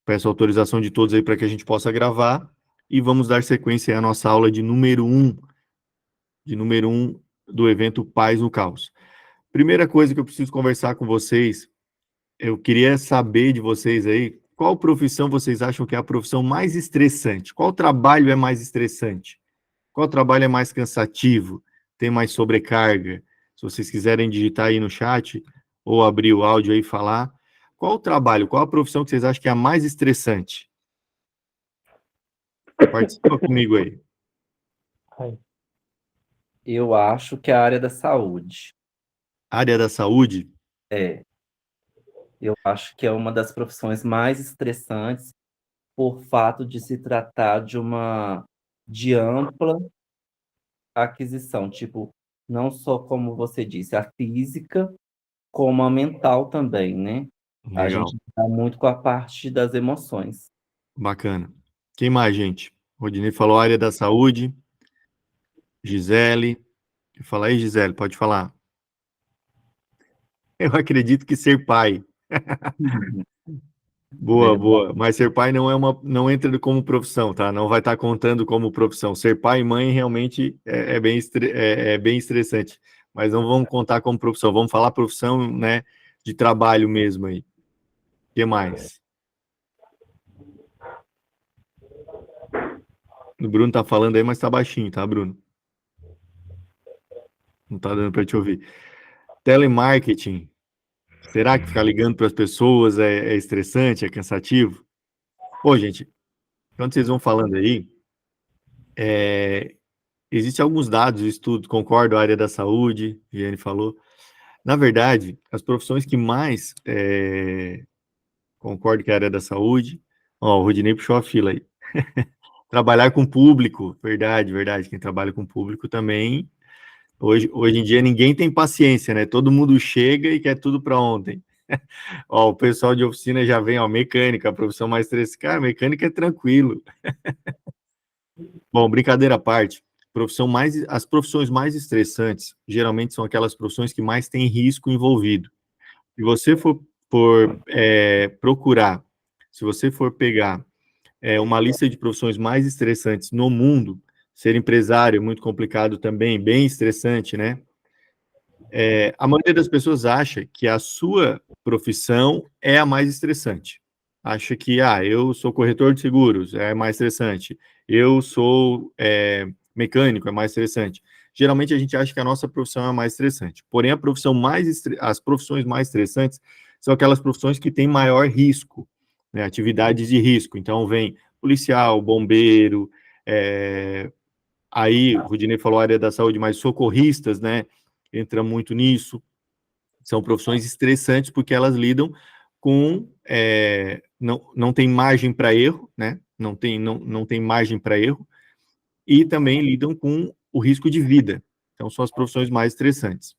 Peço autorização de todos aí para que a gente possa gravar e vamos dar sequência à nossa aula de número 1, do evento Paz no Caos. Primeira coisa que eu preciso conversar com vocês, eu queria saber de vocês aí, qual profissão vocês acham que é a profissão mais estressante? Qual trabalho é mais estressante? Qual trabalho é mais cansativo? Tem mais sobrecarga? Se vocês quiserem digitar aí no chat ou abrir o áudio aí e falar, qual o trabalho, qual a profissão que vocês acham que é a mais estressante? Participa comigo aí. Eu acho que é a área da saúde. Área da saúde? Eu acho que é uma das profissões mais estressantes por fato de se tratar de ampla aquisição, tipo, não só como você disse, a física, como a mental também, né? A Legal, gente está muito com a parte das emoções. bacana. Quem mais, gente? Rodinei falou área da saúde. Gisele. Fala aí, Gisele, pode falar. Eu acredito que ser pai. Boa, Verdade. boa. Mas ser pai não entra como profissão, tá? Não vai estar contando como profissão. Ser pai e mãe realmente é bem estressante. Mas não vamos contar como profissão. Vamos falar profissão, né, de trabalho mesmo aí. O que mais? O Bruno tá falando aí, mas tá baixinho, tá, Bruno? Não tá dando para te ouvir. Telemarketing. Será que ficar ligando para as pessoas é estressante, é cansativo? Pô, gente, quando vocês vão falando aí, existem alguns dados, estudos, concordo, a área da saúde, Viane falou. Na verdade, as profissões que mais concordo que é a área da saúde, ó, o Rodinei puxou a fila aí. Trabalhar com público, verdade, verdade. Quem trabalha com público também, hoje em dia ninguém tem paciência, né? Todo mundo chega e quer tudo para ontem. Ó, o pessoal de oficina já vem, ó, mecânica, a profissão mais estressante. Cara, mecânica é tranquilo. Bom, brincadeira à parte, as profissões mais estressantes geralmente são aquelas profissões que mais têm risco envolvido. Se você for procurar, se você for pegar uma lista de profissões mais estressantes no mundo, ser empresário é muito complicado também, bem estressante, né? A maioria das pessoas acha que a sua profissão é a mais estressante. Acha que, eu sou corretor de seguros, é mais estressante. Eu sou mecânico, é mais estressante. Geralmente a gente acha que a nossa profissão é a mais estressante. Porém, as profissões mais estressantes são aquelas profissões que têm maior risco, né? Atividades de risco. Então, vem policial, bombeiro, aí, o Rudinei falou a área da saúde, mas socorristas, né? Entra muito nisso. São profissões estressantes porque elas lidam com. Não tem margem para erro, né? Não tem margem para erro, e também lidam com o risco de vida. Então, são as profissões mais estressantes.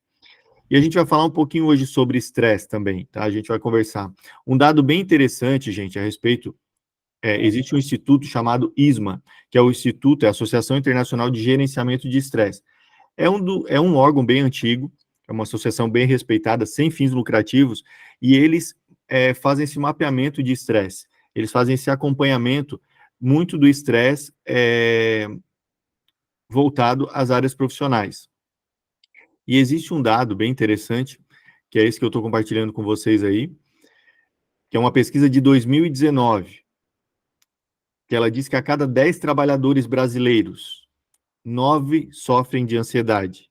E a gente vai falar um pouquinho hoje sobre estresse também, tá? A gente vai conversar. Um dado bem interessante, gente, a respeito existe um instituto chamado ISMA, que é o Instituto, é a Associação Internacional de Gerenciamento de Estresse. É um órgão bem antigo, é uma associação bem respeitada, sem fins lucrativos, e eles fazem esse mapeamento de estresse, eles fazem esse acompanhamento muito do estresse voltado às áreas profissionais. E existe um dado bem interessante, que é esse que eu estou compartilhando com vocês aí, que é uma pesquisa de 2019, que ela diz que a cada 10 trabalhadores brasileiros, 9 sofrem de ansiedade.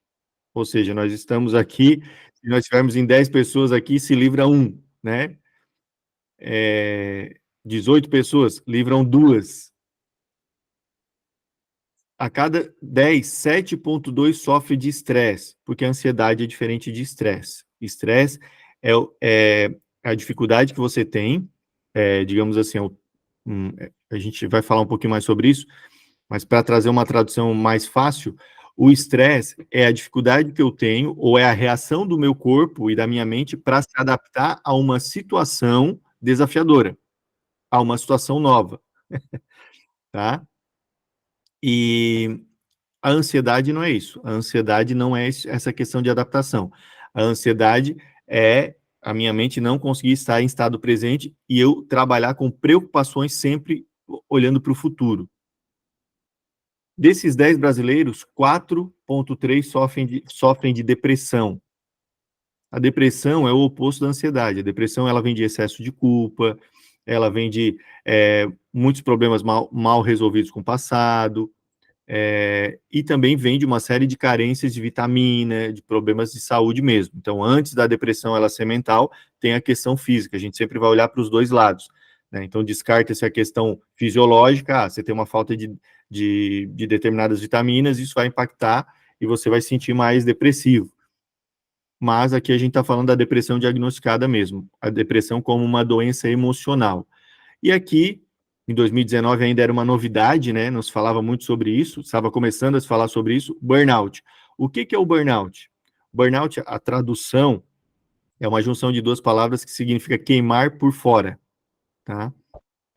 Ou seja, nós estamos aqui, se nós tivermos em 10 pessoas aqui, se livra um, né? 18 pessoas, livram duas. A cada 10, 7,2 sofre de estresse, porque a ansiedade é diferente de estresse. Estresse é a dificuldade que você tem, digamos assim, a gente vai falar um pouquinho mais sobre isso, mas para trazer uma tradução mais fácil, o estresse é a dificuldade que eu tenho, ou é a reação do meu corpo e da minha mente para se adaptar a uma situação desafiadora, a uma situação nova, tá? E a ansiedade não é isso. A ansiedade não é essa questão de adaptação. A ansiedade é a minha mente não conseguir estar em estado presente e eu trabalhar com preocupações sempre olhando para o futuro. Desses 10 brasileiros, 4,3 sofrem de depressão. A depressão é o oposto da ansiedade. A depressão, ela vem de excesso de culpa, ela vem de muitos problemas mal resolvidos com o passado, e também vem de uma série de carências de vitamina, de problemas de saúde mesmo. Então, antes da depressão ela ser mental, tem a questão física. A gente sempre vai olhar para os dois lados, né? Então, descarta-se a questão fisiológica. Você tem uma falta de determinadas vitaminas, isso vai impactar e você vai se sentir mais depressivo. Mas aqui a gente está falando da depressão diagnosticada mesmo, a depressão como uma doença emocional. E aqui, em 2019, ainda era uma novidade, né? Não se falava muito sobre isso, estava começando a se falar sobre isso, burnout. O que é o burnout? Burnout, a tradução, é uma junção de duas palavras que significa queimar por fora, tá?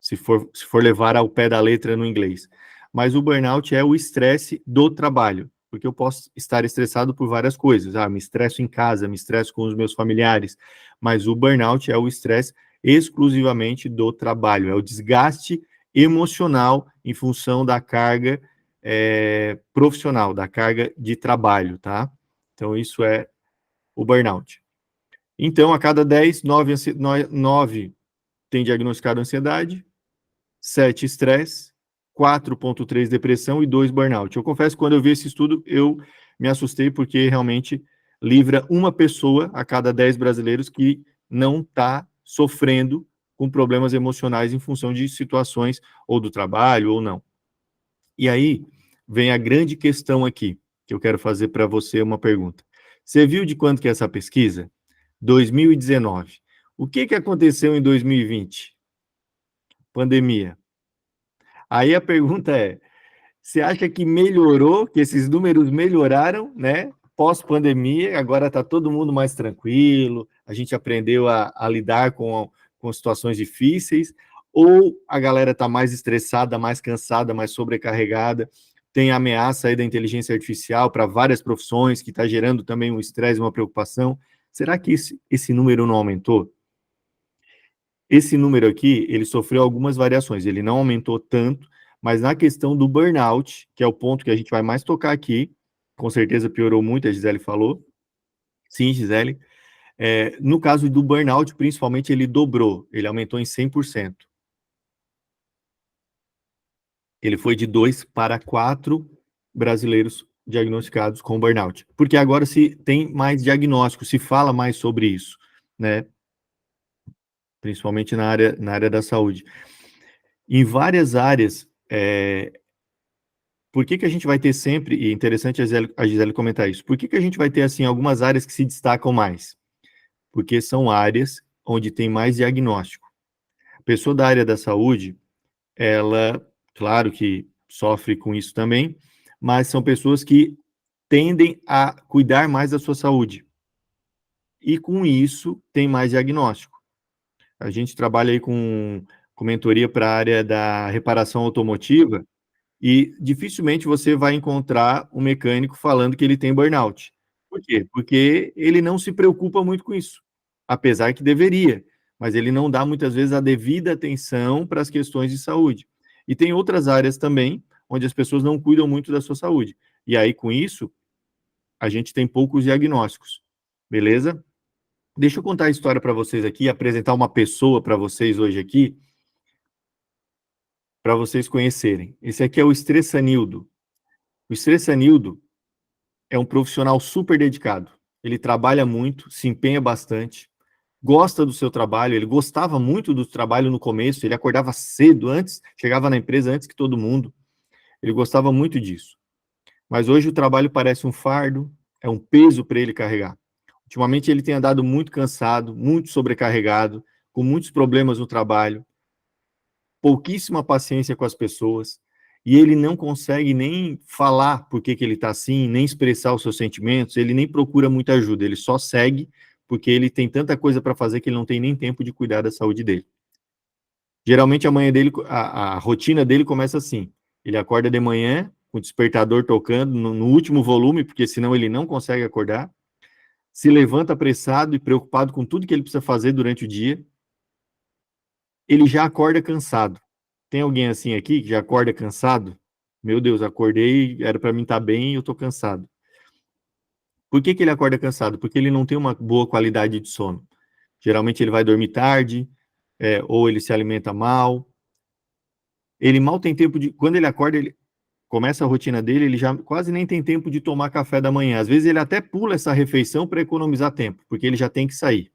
Se for levar ao pé da letra no inglês. Mas o burnout é o estresse do trabalho, porque eu posso estar estressado por várias coisas. Me estresso em casa, me estresso com os meus familiares, mas o burnout é o estresse exclusivamente do trabalho, é o desgaste emocional em função da carga profissional, da carga de trabalho, tá? Então, isso é o burnout. Então, a cada 10, 9 tem diagnosticado ansiedade, 7 estresse, 4,3 depressão e 2 burnout. Eu confesso que quando eu vi esse estudo, eu me assustei porque realmente livra uma pessoa a cada 10 brasileiros que não está sofrendo com problemas emocionais em função de situações ou do trabalho ou não. E aí vem a grande questão aqui, que eu quero fazer para você uma pergunta. Você viu de quanto que é essa pesquisa? 2019. O que aconteceu em 2020? Pandemia. Aí a pergunta é, você acha que melhorou, que esses números melhoraram, né? Pós-pandemia, agora está todo mundo mais tranquilo, a gente aprendeu a lidar com situações difíceis, ou a galera está mais estressada, mais cansada, mais sobrecarregada, tem a ameaça aí da inteligência artificial para várias profissões, que está gerando também um estresse, uma preocupação. Será que esse número não aumentou? Esse número aqui, ele sofreu algumas variações, ele não aumentou tanto, mas na questão do burnout, que é o ponto que a gente vai mais tocar aqui, com certeza piorou muito, a Gisele falou. Sim, Gisele. No caso do burnout, principalmente, ele dobrou, ele aumentou em 100%. Ele foi de 2 para 4 brasileiros diagnosticados com burnout. Porque agora se tem mais diagnóstico, se fala mais sobre isso, né? Principalmente na área da saúde. Em várias áreas, por que a gente vai ter sempre, e é interessante a Gisele comentar isso, por que a gente vai ter, assim, algumas áreas que se destacam mais? Porque são áreas onde tem mais diagnóstico. A pessoa da área da saúde, ela, claro que sofre com isso também, mas são pessoas que tendem a cuidar mais da sua saúde. E com isso, tem mais diagnóstico. A gente trabalha aí com mentoria para a área da reparação automotiva, e dificilmente você vai encontrar um mecânico falando que ele tem burnout. Por quê? Porque ele não se preocupa muito com isso, apesar que deveria, mas ele não dá muitas vezes a devida atenção para as questões de saúde. E tem outras áreas também onde as pessoas não cuidam muito da sua saúde. E aí, com isso, a gente tem poucos diagnósticos. Beleza? Deixa eu contar a história para vocês aqui, apresentar uma pessoa para vocês hoje aqui, para vocês conhecerem. Esse aqui é o Estressanildo. O Estressanildo é um profissional super dedicado. Ele trabalha muito, se empenha bastante, gosta do seu trabalho, ele gostava muito do trabalho no começo, ele acordava cedo antes, chegava na empresa antes que todo mundo. Ele gostava muito disso. Mas hoje o trabalho parece um fardo, é um peso para ele carregar. Ultimamente ele tem andado muito cansado, muito sobrecarregado, com muitos problemas no trabalho, pouquíssima paciência com as pessoas, e ele não consegue nem falar por que ele está assim, nem expressar os seus sentimentos, ele nem procura muita ajuda, ele só segue porque ele tem tanta coisa para fazer que ele não tem nem tempo de cuidar da saúde dele. Geralmente a rotina dele começa assim, ele acorda de manhã, com o despertador tocando no último volume, porque senão ele não consegue acordar, se levanta apressado e preocupado com tudo que ele precisa fazer durante o dia, ele já acorda cansado. Tem alguém assim aqui que já acorda cansado? Meu Deus, acordei, era para mim estar bem e eu estou cansado. Por que ele acorda cansado? Porque ele não tem uma boa qualidade de sono. Geralmente ele vai dormir tarde, ou ele se alimenta mal. Ele mal tem tempo de. Quando ele acorda, ele começa a rotina dele, ele já quase nem tem tempo de tomar café da manhã. Às vezes ele até pula essa refeição para economizar tempo, porque ele já tem que sair.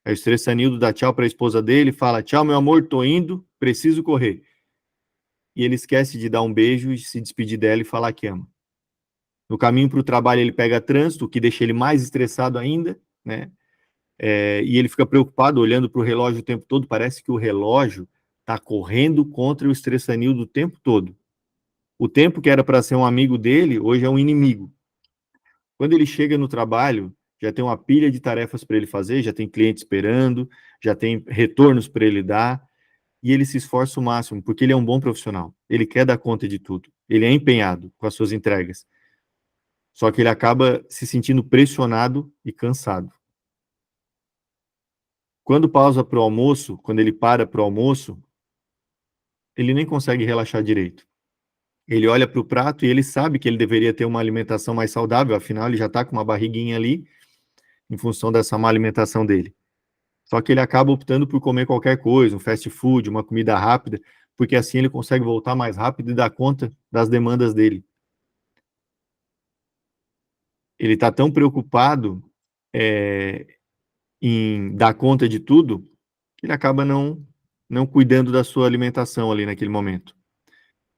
Aí o estressanildo dá tchau para a esposa dele, fala: tchau, meu amor, tô indo, preciso correr. E ele esquece de dar um beijo e se despedir dela e falar que ama. No caminho para o trabalho, ele pega trânsito, o que deixa ele mais estressado ainda, né? E ele fica preocupado, olhando para o relógio o tempo todo. Parece que o relógio está correndo contra o estressanildo o tempo todo. O tempo que era para ser um amigo dele, hoje é um inimigo. Quando ele chega no trabalho, já tem uma pilha de tarefas para ele fazer, já tem cliente esperando, já tem retornos para ele dar, e ele se esforça o máximo, porque ele é um bom profissional. Ele quer dar conta de tudo. Ele é empenhado com as suas entregas. Só que ele acaba se sentindo pressionado e cansado. Quando pausa para o almoço, quando ele para para o almoço, ele nem consegue relaxar direito. Ele olha para o prato e ele sabe que ele deveria ter uma alimentação mais saudável, afinal ele já está com uma barriguinha ali, em função dessa má alimentação dele. Só que ele acaba optando por comer qualquer coisa, um fast food, uma comida rápida, porque assim ele consegue voltar mais rápido e dar conta das demandas dele. Ele está tão preocupado em dar conta de tudo, que ele acaba não cuidando da sua alimentação ali naquele momento.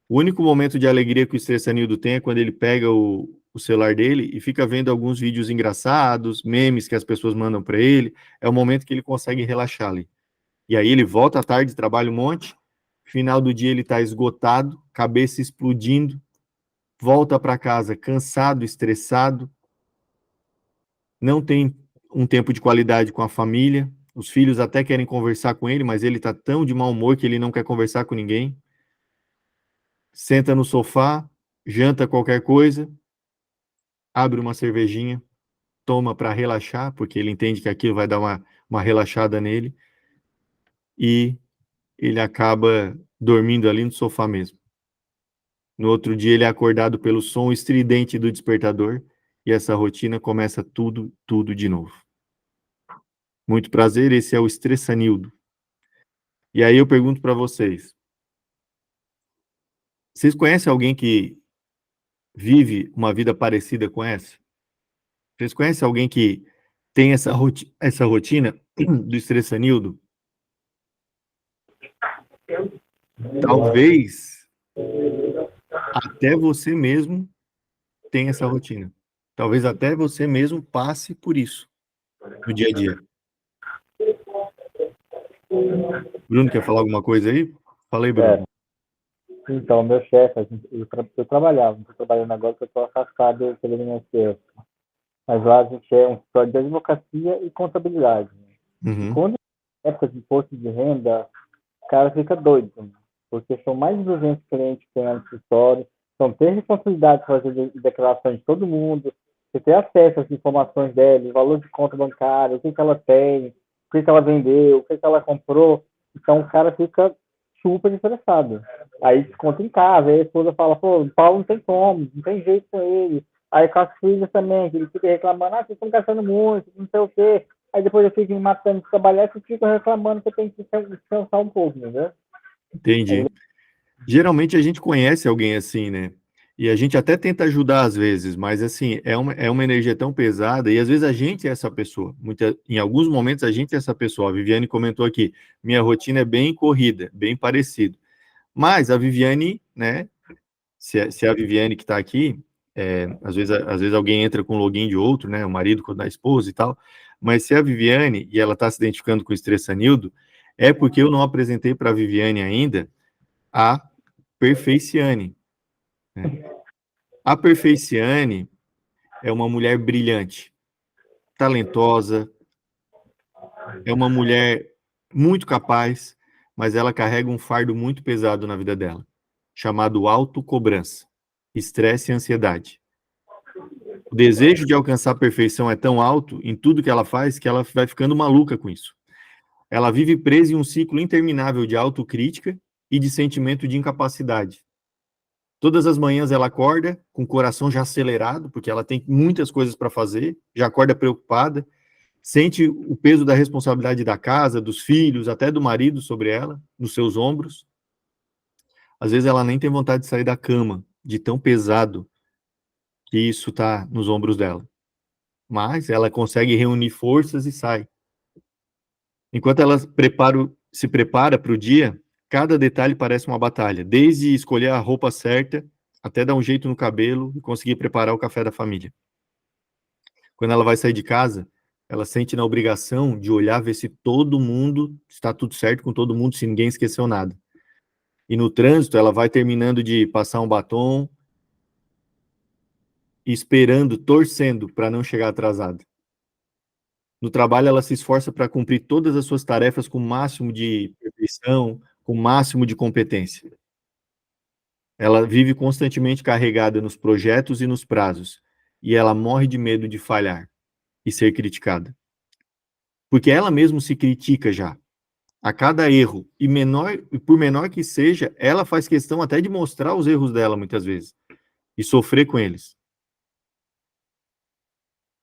O único momento de alegria que o estressanildo tem é quando ele pega o celular dele e fica vendo alguns vídeos engraçados, memes que as pessoas mandam para ele. É o momento que ele consegue relaxar ali. E aí ele volta à tarde, trabalha um monte, final do dia ele está esgotado, cabeça explodindo, volta para casa cansado, estressado, não tem um tempo de qualidade com a família, os filhos até querem conversar com ele, mas ele está tão de mau humor que ele não quer conversar com ninguém. Senta no sofá, janta qualquer coisa, abre uma cervejinha, toma para relaxar, porque ele entende que aquilo vai dar uma relaxada nele, e ele acaba dormindo ali no sofá mesmo. No outro dia ele é acordado pelo som estridente do despertador, e essa rotina começa tudo de novo. Muito prazer, esse é o Estressanildo. E aí eu pergunto para vocês conhecem alguém que vive uma vida parecida com essa? Vocês conhecem alguém que tem essa rotina do estressanildo? Talvez até você mesmo tenha essa rotina. Talvez até você mesmo passe por isso no dia a dia. Bruno, quer falar alguma coisa aí? Fala aí, Bruno. Então, meu chefe, eu trabalhava, não estou trabalhando agora porque eu estou afastado pelo INSS. Mas lá a gente é um escritório de advocacia e contabilidade. Uhum. E quando é época de imposto de renda, o cara fica doido, porque são mais de 200 clientes que tem lá no escritório, então tem responsabilidade de fazer declarações de todo mundo, você ter acesso às informações dela, valor de conta bancária, o que ela tem, o que ela vendeu, o que ela comprou, então o cara fica super estressado. Aí desconta em casa, aí a esposa fala, pô, o Paulo não tem como, não tem jeito com ele. Aí com as filhas também, que ele fica reclamando, vocês estão gastando muito, não sei o quê. Aí depois eu fico me matando de trabalhar e fico reclamando que eu tenho que descansar um pouco, entendeu? Entendi. Geralmente a gente conhece alguém assim, né? E a gente até tenta ajudar às vezes, mas assim, é uma energia tão pesada, e às vezes a gente é essa pessoa. Em alguns momentos a gente é essa pessoa. A Viviane comentou aqui, minha rotina é bem corrida, bem parecido. Mas a Viviane, né? Se a Viviane que está aqui, às vezes alguém entra com o login de outro, né? O marido com o da esposa e tal. Mas se a Viviane, e ela está se identificando com o Estressanildo, é porque eu não apresentei para a Viviane ainda a Perfeiciane, né? A Perfeiciane é uma mulher brilhante, talentosa, é uma mulher muito capaz, mas ela carrega um fardo muito pesado na vida dela, chamado autocobrança, estresse e ansiedade. O desejo de alcançar a perfeição é tão alto em tudo que ela faz que ela vai ficando maluca com isso. Ela vive presa em um ciclo interminável de autocrítica e de sentimento de incapacidade. Todas as manhãs ela acorda com o coração já acelerado, porque ela tem muitas coisas para fazer, já acorda preocupada, sente o peso da responsabilidade da casa, dos filhos, até do marido sobre ela, nos seus ombros. Às vezes ela nem tem vontade de sair da cama, de tão pesado que isso está nos ombros dela. Mas ela consegue reunir forças e sai. Enquanto ela se prepara para o dia, cada detalhe parece uma batalha, desde escolher a roupa certa, até dar um jeito no cabelo e conseguir preparar o café da família. Quando ela vai sair de casa, ela sente na obrigação de olhar, ver se todo mundo está tudo certo com todo mundo, se ninguém esqueceu nada. E no trânsito, ela vai terminando de passar um batom, esperando, torcendo para não chegar atrasada. No trabalho, ela se esforça para cumprir todas as suas tarefas com o máximo de perfeição, com o máximo de competência. Ela vive constantemente carregada nos projetos e nos prazos, e ela morre de medo de falhar e ser criticada. Porque ela mesma se critica já. A cada erro, e por menor que seja, ela faz questão até de mostrar os erros dela, muitas vezes, e sofrer com eles.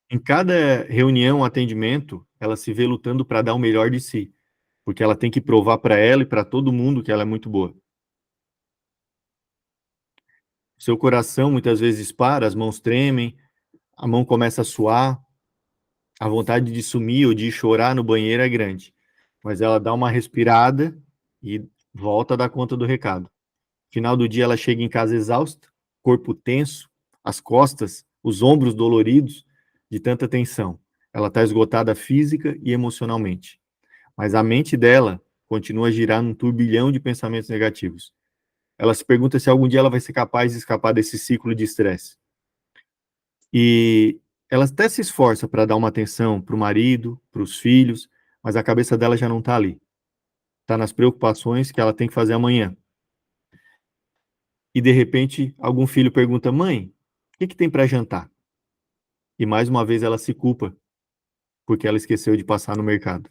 Em cada reunião, atendimento, ela se vê lutando para dar o melhor de si, porque ela tem que provar para ela e para todo mundo que ela é muito boa. Seu coração muitas vezes para, as mãos tremem, a mão começa a suar, a vontade de sumir ou de chorar no banheiro é grande, mas ela dá uma respirada e volta a dar conta do recado. Final do dia, ela chega em casa exausta, corpo tenso, as costas, os ombros doloridos de tanta tensão. Ela está esgotada física e emocionalmente. Mas a mente dela continua a girar num turbilhão de pensamentos negativos. Ela se pergunta se algum dia ela vai ser capaz de escapar desse ciclo de estresse. E ela até se esforça para dar uma atenção para o marido, para os filhos, mas a cabeça dela já não está ali. Está nas preocupações que ela tem que fazer amanhã. E de repente, algum filho pergunta: mãe, o que tem para jantar? E mais uma vez ela se culpa, porque ela esqueceu de passar no mercado.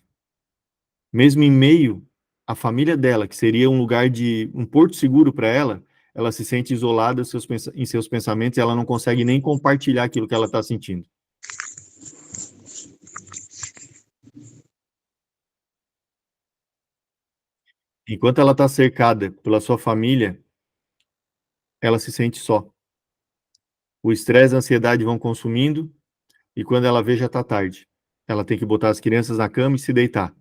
Mesmo em meio à família dela, que seria um lugar de um porto seguro para ela, ela se sente isolada em seus pensamentos e ela não consegue nem compartilhar aquilo que ela está sentindo. Enquanto ela está cercada pela sua família, ela se sente só. O estresse e a ansiedade vão consumindo, e quando ela vê, já está tarde. Ela tem que botar as crianças na cama e se deitar.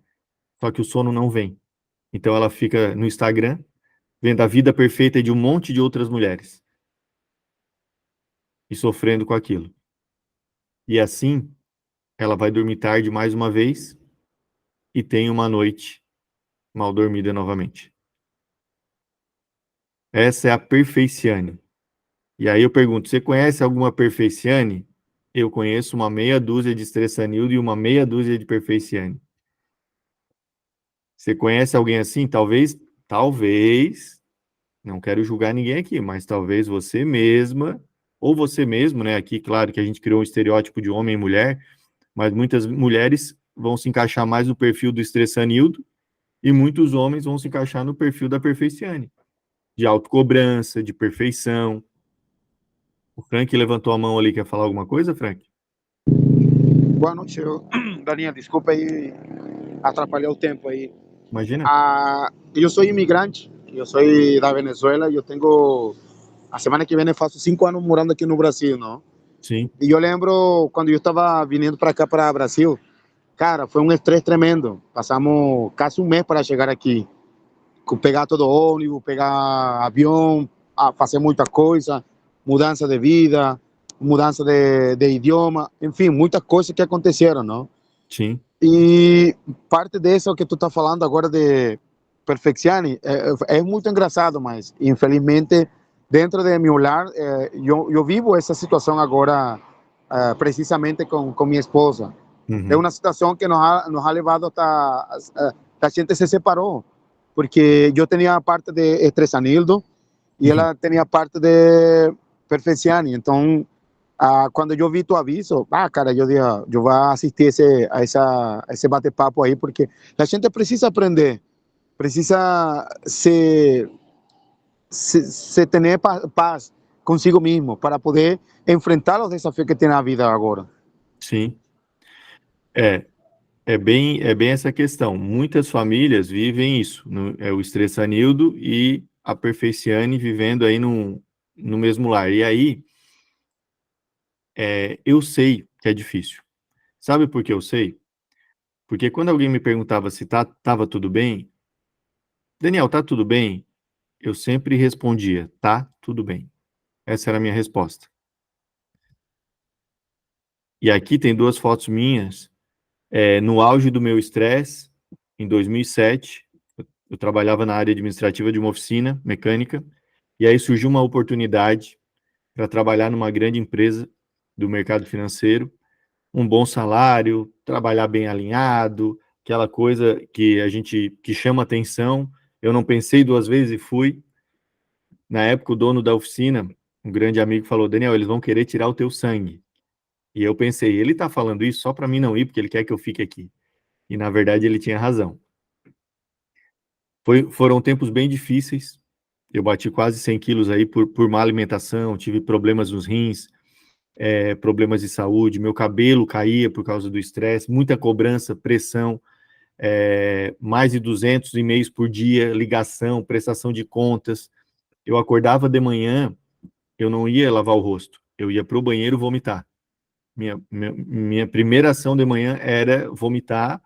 Só que o sono não vem. Então ela fica no Instagram, vendo a vida perfeita de um monte de outras mulheres. E sofrendo com aquilo. E assim, ela vai dormir tarde mais uma vez e tem uma noite mal dormida novamente. Essa é a Perfeiciane. E aí eu pergunto, você conhece alguma Perfeiciane? Eu conheço uma meia dúzia de estressanildo e uma meia dúzia de Perfeiciane. Você conhece alguém assim? Talvez, não quero julgar ninguém aqui, mas talvez você mesma, ou você mesmo, né? Aqui, claro que a gente criou um estereótipo de homem e mulher, mas muitas mulheres vão se encaixar mais no perfil do estressanildo e muitos homens vão se encaixar no perfil da Perfeiciane, de autocobrança, de perfeição. O Frank levantou a mão ali, quer falar alguma coisa, Frank? Boa noite, Daniel, desculpa aí atrapalhar o tempo aí. Imagina. Eu sou imigrante, eu sou da Venezuela, eu tenho, a semana que vem faço 5 anos morando aqui no Brasil, não? Sim. E eu lembro quando eu estava vindo para cá, para o Brasil, cara, foi um estresse tremendo. Passamos quase um mês para chegar aqui. Pegar todo ônibus, pegar avião, fazer muita coisa, mudança de vida, mudança de idioma, enfim, muitas coisas que aconteceram, não? Sim. E parte disso que tu está falando agora de Perfeiciane é muito engraçado, mas infelizmente dentro de meu lar eu vivo essa situação agora precisamente com minha esposa. Uhum. É uma situação que nos ha levado a gente se separou, porque eu tinha a parte de estressanildo e ela tinha a parte de Perfeiciane. Então Quando eu vi tu aviso, cara, eu disse, eu vou assistir esse bate-papo aí, porque a gente precisa aprender, precisa se ter paz consigo mesmo para poder enfrentar os desafios que tem na vida agora. Sim. É bem essa questão. Muitas famílias vivem isso, é o estressanildo e a perfeciane vivendo aí no mesmo lar. E aí, eu sei que é difícil. Sabe por que eu sei? Porque quando alguém me perguntava se tava tudo bem, Daniel, tá tudo bem? Eu sempre respondia, tá tudo bem. Essa era a minha resposta. E aqui tem 2 fotos minhas, no auge do meu estresse, em 2007. Eu trabalhava na área administrativa de uma oficina mecânica, e aí surgiu uma oportunidade para trabalhar numa grande empresa do mercado financeiro, um bom salário, trabalhar bem alinhado, aquela coisa que chama atenção. Eu não pensei 2 vezes e fui. Na época, o dono da oficina, um grande amigo, falou: Daniel, eles vão querer tirar o teu sangue. E eu pensei, ele está falando isso só para mim não ir, porque ele quer que eu fique aqui. E na verdade ele tinha razão. Foram tempos bem difíceis. Eu bati quase 100 quilos aí por má alimentação, tive problemas nos rins, problemas de saúde, meu cabelo caía por causa do estresse, muita cobrança, pressão, mais de 200 e-mails por dia, ligação, prestação de contas. Eu acordava de manhã, eu não ia lavar o rosto, eu ia para o banheiro vomitar. Minha primeira ação de manhã era vomitar,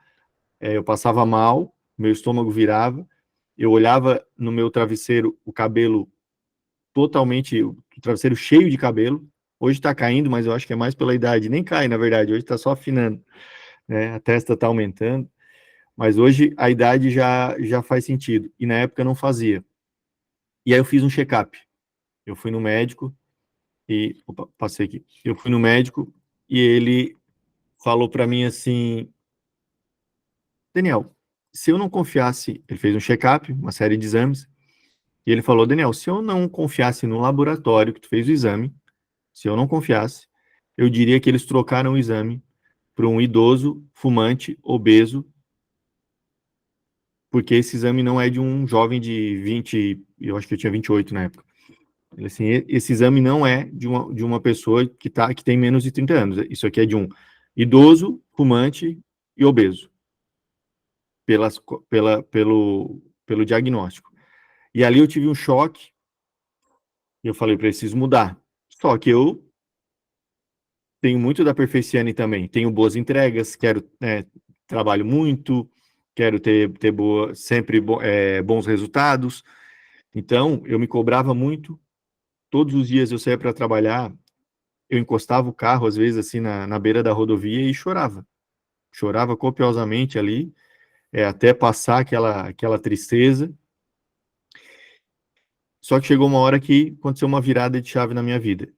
eu passava mal, meu estômago virava, eu olhava no meu travesseiro, o cabelo totalmente, o travesseiro cheio de cabelo. Hoje está caindo, mas eu acho que é mais pela idade. Nem cai, na verdade, hoje está só afinando, né? A testa está aumentando, mas hoje a idade já faz sentido, e na época não fazia. E aí eu fiz um check-up. Eu fui no médico e... Opa, passei aqui. Eu fui no médico e ele falou para mim assim: Daniel, se eu não confiasse... Ele fez um check-up, uma série de exames, e ele falou: Daniel, se eu não confiasse no laboratório que tu fez o exame, se eu não confiasse, eu diria que eles trocaram o exame para um idoso, fumante, obeso, porque esse exame não é de um jovem de 20, eu acho que eu tinha 28 na época. Assim, esse exame não é de uma pessoa que tem menos de 30 anos. Isso aqui é de um idoso, fumante e obeso, pelo diagnóstico. E ali eu tive um choque, e eu falei: preciso mudar. Só que eu tenho muito da Perfeciane também. Tenho boas entregas, trabalho muito, quero ter sempre bons resultados. Então, eu me cobrava muito. Todos os dias eu saía para trabalhar, eu encostava o carro, às vezes, assim, na beira da rodovia e chorava. Chorava copiosamente ali, até passar aquela tristeza. Só que chegou uma hora que aconteceu uma virada de chave na minha vida.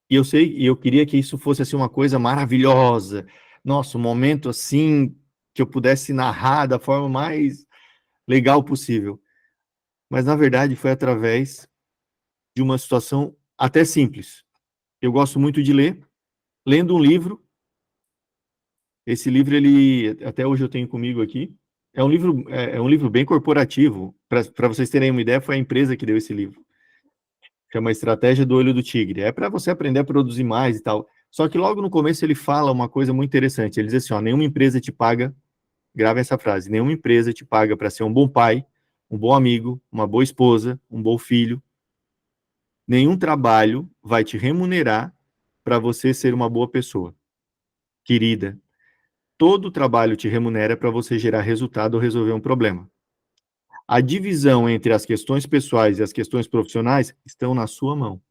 E eu sei, e eu queria que isso fosse assim uma coisa maravilhosa. Nossa, um momento assim que eu pudesse narrar da forma mais legal possível. Mas na verdade foi através de uma situação até simples. Eu gosto muito de ler. Lendo um livro, esse livro ele até hoje eu tenho comigo aqui. É um livro bem corporativo. Para vocês terem uma ideia, foi a empresa que deu esse livro. Chama Estratégia do Olho do Tigre. É para você aprender a produzir mais e tal. Só que logo no começo ele fala uma coisa muito interessante. Ele diz assim, ó: nenhuma empresa te paga, grave essa frase, nenhuma empresa te paga para ser um bom pai, um bom amigo, uma boa esposa, um bom filho. Nenhum trabalho vai te remunerar para você ser uma boa pessoa. Querida, todo trabalho te remunera para você gerar resultado ou resolver um problema. A divisão entre as questões pessoais e as questões profissionais estão na sua mão.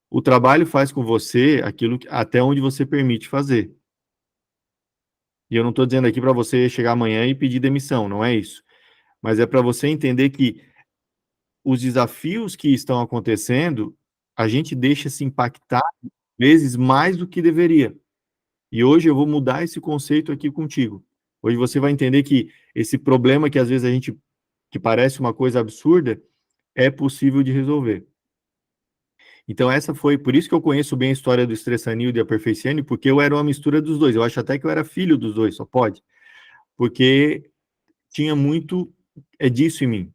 O trabalho faz com você aquilo até onde você permite fazer. E eu não estou dizendo aqui para você chegar amanhã e pedir demissão, não é isso. Mas é para você entender que os desafios que estão acontecendo, a gente deixa se impactar, às vezes, mais do que deveria. E hoje eu vou mudar esse conceito aqui contigo. Hoje você vai entender que esse problema que às vezes que parece uma coisa absurda, é possível de resolver. Então essa foi, por isso que eu conheço bem a história do Stressanil e da Perfeciane, porque eu era uma mistura dos dois. Eu acho até que eu era filho dos dois, só pode. Porque tinha muito disso em mim.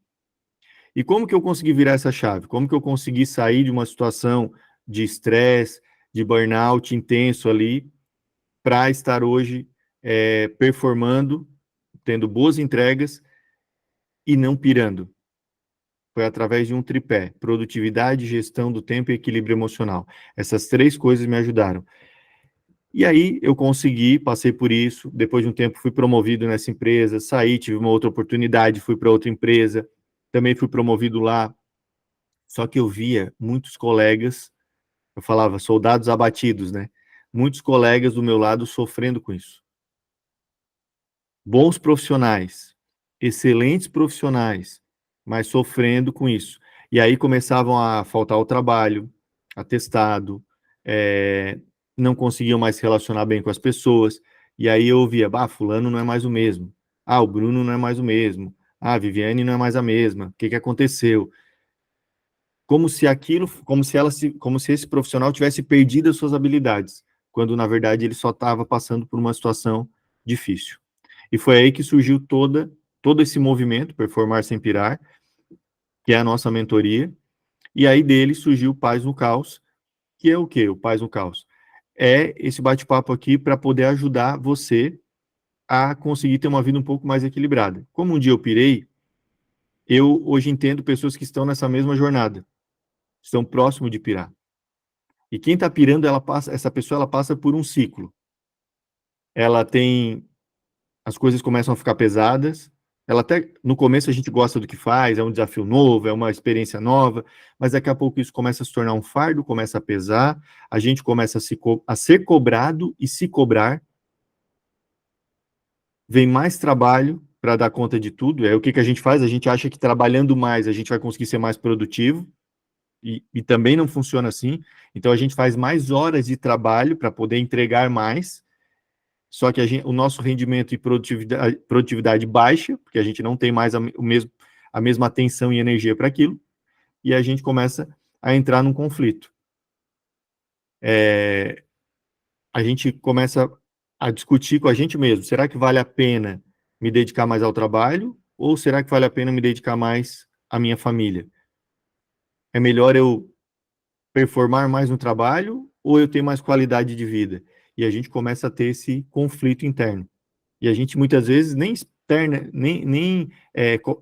E como que eu consegui virar essa chave? Como que eu consegui sair de uma situação de estresse, de burnout intenso ali, para estar hoje performando, tendo boas entregas e não pirando? Foi através de um tripé: produtividade, gestão do tempo e equilíbrio emocional. Essas 3 coisas me ajudaram. E aí eu consegui, passei por isso, depois de um tempo fui promovido nessa empresa, saí, tive uma outra oportunidade, fui para outra empresa, também fui promovido lá. Só que eu via muitos colegas, eu falava soldados abatidos, né? Muitos colegas do meu lado sofrendo com isso. Bons profissionais, excelentes profissionais, mas sofrendo com isso. E aí começavam a faltar o trabalho, atestado, não conseguiam mais se relacionar bem com as pessoas. E aí eu ouvia, fulano não é mais o mesmo. O Bruno não é mais o mesmo. A Viviane não é mais a mesma. O que aconteceu? Como se aquilo, como se esse profissional tivesse perdido as suas habilidades, quando na verdade ele só estava passando por uma situação difícil. E foi aí que surgiu todo esse movimento, Performar Sem Pirar, que é a nossa mentoria, e aí dele surgiu o Paz no Caos, que é o quê? O Paz no Caos. É esse bate-papo aqui para poder ajudar você a conseguir ter uma vida um pouco mais equilibrada. Como um dia eu pirei, eu hoje entendo pessoas que estão nessa mesma jornada, estão próximo de pirar. E quem está pirando, essa pessoa passa por um ciclo. Ela tem, as coisas começam a ficar pesadas. Ela até, no começo a gente gosta do que faz, é um desafio novo, é uma experiência nova, mas daqui a pouco isso começa a se tornar um fardo, começa a pesar, a gente começa a ser cobrado e se cobrar. Vem mais trabalho para dar conta de tudo. O que a gente faz? A gente acha que trabalhando mais a gente vai conseguir ser mais produtivo, e também não funciona assim. Então a gente faz mais horas de trabalho para poder entregar mais, só que o nosso rendimento e produtividade baixa, porque a gente não tem mais a mesma atenção e energia para aquilo, e a gente começa a entrar num conflito. A gente começa a discutir com a gente mesmo: será que vale a pena me dedicar mais ao trabalho, ou será que vale a pena me dedicar mais à minha família? É melhor eu performar mais no trabalho ou eu ter mais qualidade de vida? E a gente começa a ter esse conflito interno. E a gente muitas vezes nem externa, nem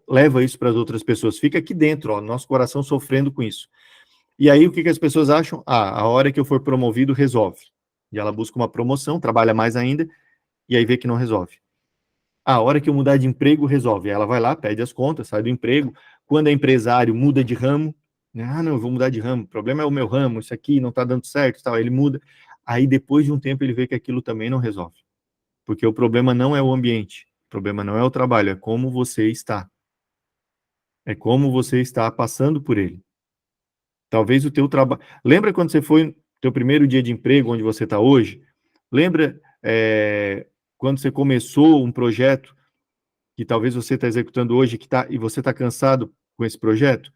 leva isso para as outras pessoas. Fica aqui dentro, nosso coração sofrendo com isso. E aí o que as pessoas acham? A hora que eu for promovido, resolve. E ela busca uma promoção, trabalha mais ainda, e aí vê que não resolve. A hora que eu mudar de emprego, resolve. Ela vai lá, pede as contas, sai do emprego. Quando é empresário, muda de ramo. Não, eu vou mudar de ramo. O problema é o meu ramo, isso aqui não está dando certo, tal. Ele muda. Aí depois de um tempo ele vê que aquilo também não resolve. Porque o problema não é o ambiente, o problema não é o trabalho, é como você está. É como você está passando por ele. Talvez o teu trabalho... Lembra quando você foi no teu primeiro dia de emprego, onde você está hoje? Lembra quando você começou um projeto que talvez você está executando hoje e você está cansado com esse projeto?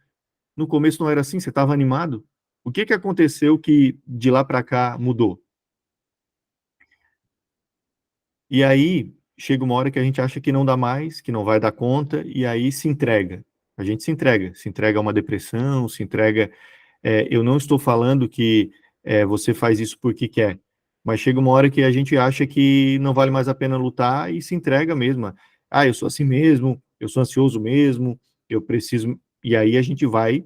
No começo não era assim, você estava animado. O que aconteceu que de lá para cá mudou? E aí chega uma hora que a gente acha que não dá mais, que não vai dar conta, e aí se entrega. A gente se entrega a uma depressão, se entrega... eu não estou falando que você faz isso porque quer, mas chega uma hora que a gente acha que não vale mais a pena lutar e se entrega mesmo. Eu sou assim mesmo, eu sou ansioso mesmo, eu preciso... E aí a gente vai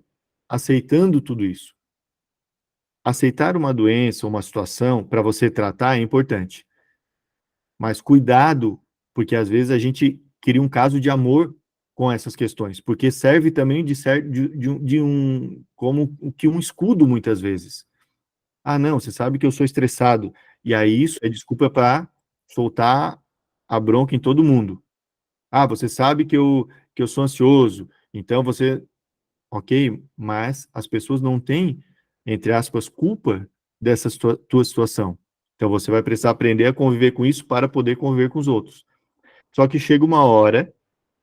aceitando tudo isso. Aceitar uma doença, uma situação, para você tratar é importante. Mas cuidado, porque às vezes a gente cria um caso de amor com essas questões, porque serve também como que um escudo muitas vezes. Não, você sabe que eu sou estressado, e aí isso é desculpa para soltar a bronca em todo mundo. Você sabe que eu sou ansioso, então você... Ok, mas as pessoas não têm, entre aspas, culpa dessa tua situação. Então você vai precisar aprender a conviver com isso para poder conviver com os outros. Só que chega uma hora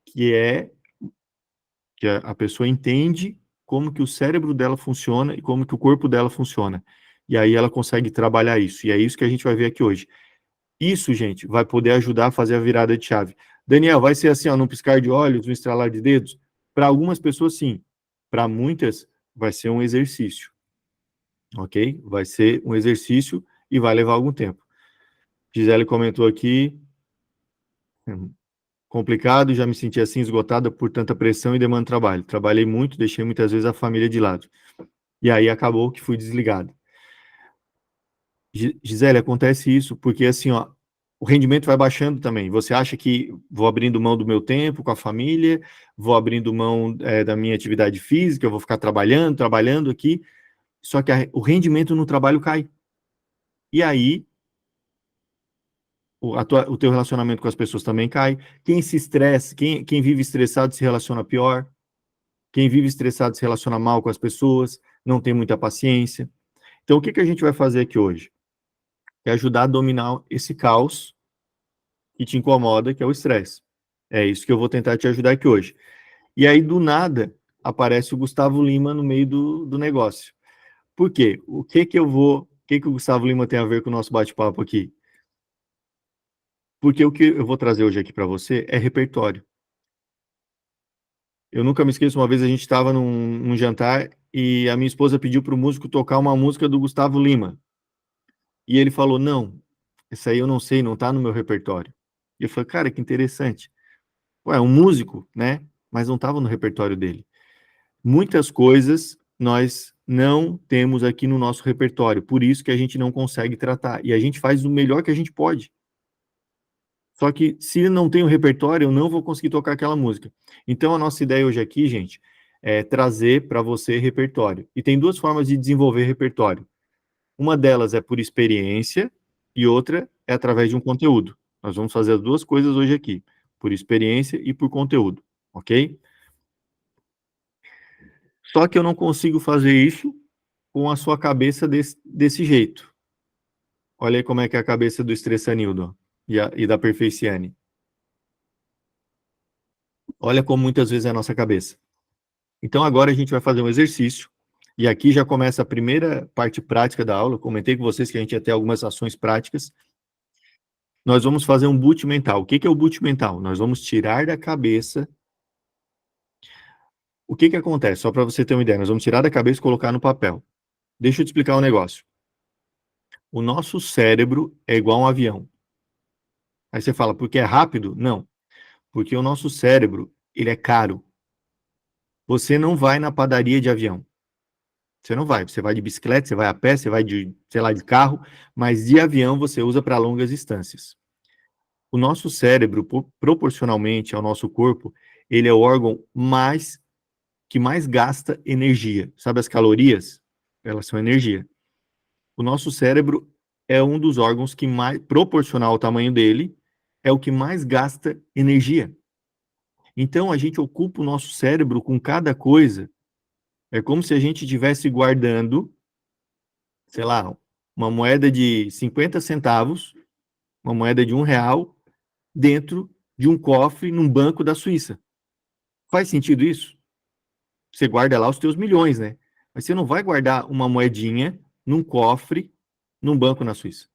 que a pessoa entende como que o cérebro dela funciona e como que o corpo dela funciona. E aí ela consegue trabalhar isso. E é isso que a gente vai ver aqui hoje. Isso, gente, vai poder ajudar a fazer a virada de chave. Daniel, vai ser assim, ó, num piscar de olhos, num estralar de dedos? Para algumas pessoas, sim. Para muitas, vai ser um exercício. Ok? Vai ser um exercício e vai levar algum tempo. Gisele comentou aqui, complicado, já me senti assim esgotada por tanta pressão e demanda de trabalho. Trabalhei muito, deixei muitas vezes a família de lado. E aí acabou que fui desligado. Gisele, acontece isso porque assim, ó, o rendimento vai baixando também. Você acha que vou abrindo mão do meu tempo com a família, vou abrindo mão da minha atividade física, eu vou ficar trabalhando aqui, só que o rendimento no trabalho cai. E aí o teu relacionamento com as pessoas também cai. Quem se estressa, quem vive estressado se relaciona pior. Quem vive estressado se relaciona mal com as pessoas, não tem muita paciência. Então, o que a gente vai fazer aqui hoje? É ajudar a dominar esse caos que te incomoda, que é o estresse. É isso que eu vou tentar te ajudar aqui hoje. E aí, do nada, aparece o Gustavo Lima no meio do negócio. Por quê? O que o Gustavo Lima tem a ver com o nosso bate-papo aqui? Porque o que eu vou trazer hoje aqui para você é repertório. Eu nunca me esqueço, uma vez a gente estava num jantar e a minha esposa pediu para o músico tocar uma música do Gustavo Lima. E ele falou, não, essa aí eu não sei, não está no meu repertório. E eu falei, cara, que interessante. Ué, é um músico, né? Mas não estava no repertório dele. Muitas coisas nós não temos aqui no nosso repertório, por isso que a gente não consegue tratar. E a gente faz o melhor que a gente pode. Só que se não tem o repertório, eu não vou conseguir tocar aquela música. Então a nossa ideia hoje aqui, gente, é trazer para você repertório. E tem duas formas de desenvolver repertório. Uma delas é por experiência e outra é através de um conteúdo. Nós vamos fazer as duas coisas hoje aqui, por experiência e por conteúdo, ok? Só que eu não consigo fazer isso com a sua cabeça desse jeito. Olha aí como é que é a cabeça do Estressanildo e da Perfeiciane. Olha como muitas vezes é a nossa cabeça. Então agora a gente vai fazer um exercício, e aqui já começa a primeira parte prática da aula. Eu comentei com vocês que a gente ia ter algumas ações práticas. Nós vamos fazer um boot mental. O que é o boot mental? Nós vamos tirar da cabeça. O que acontece? Só para você ter uma ideia, nós vamos tirar da cabeça e colocar no papel. Deixa eu te explicar um negócio. O nosso cérebro é igual a um avião. Aí você fala, porque é rápido? Não. Porque o nosso cérebro, ele é caro. Você não vai na padaria de avião. Você não vai. Você vai de bicicleta, você vai a pé, você vai de, sei lá, de carro, mas de avião você usa para longas distâncias. O nosso cérebro, proporcionalmente ao nosso corpo, ele é o órgão que mais gasta energia. Sabe as calorias? Elas são energia. O nosso cérebro é um dos órgãos que mais, proporcional ao tamanho dele, é o que mais gasta energia. Então, a gente ocupa o nosso cérebro com cada coisa. É como se a gente estivesse guardando, sei lá, uma moeda de 50 centavos, uma moeda de R$ 1, dentro de um cofre num banco da Suíça. Faz sentido isso? Você guarda lá os teus milhões, né? Mas você não vai guardar uma moedinha num cofre num banco na Suíça.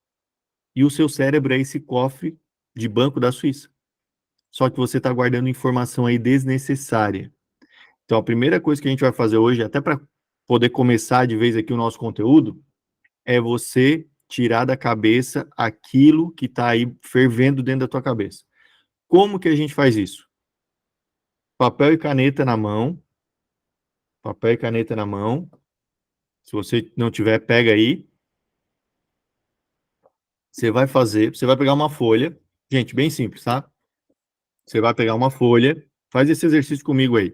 E o seu cérebro é esse cofre de banco da Suíça. Só que você está guardando informação aí desnecessária. Então, a primeira coisa que a gente vai fazer hoje, até para poder começar de vez aqui o nosso conteúdo, é você tirar da cabeça aquilo que está aí fervendo dentro da tua cabeça. Como que a gente faz isso? Papel e caneta na mão. Papel e caneta na mão. Se você não tiver, pega aí. Você vai pegar uma folha. Gente, bem simples, tá? Você vai pegar uma folha, faz esse exercício comigo aí.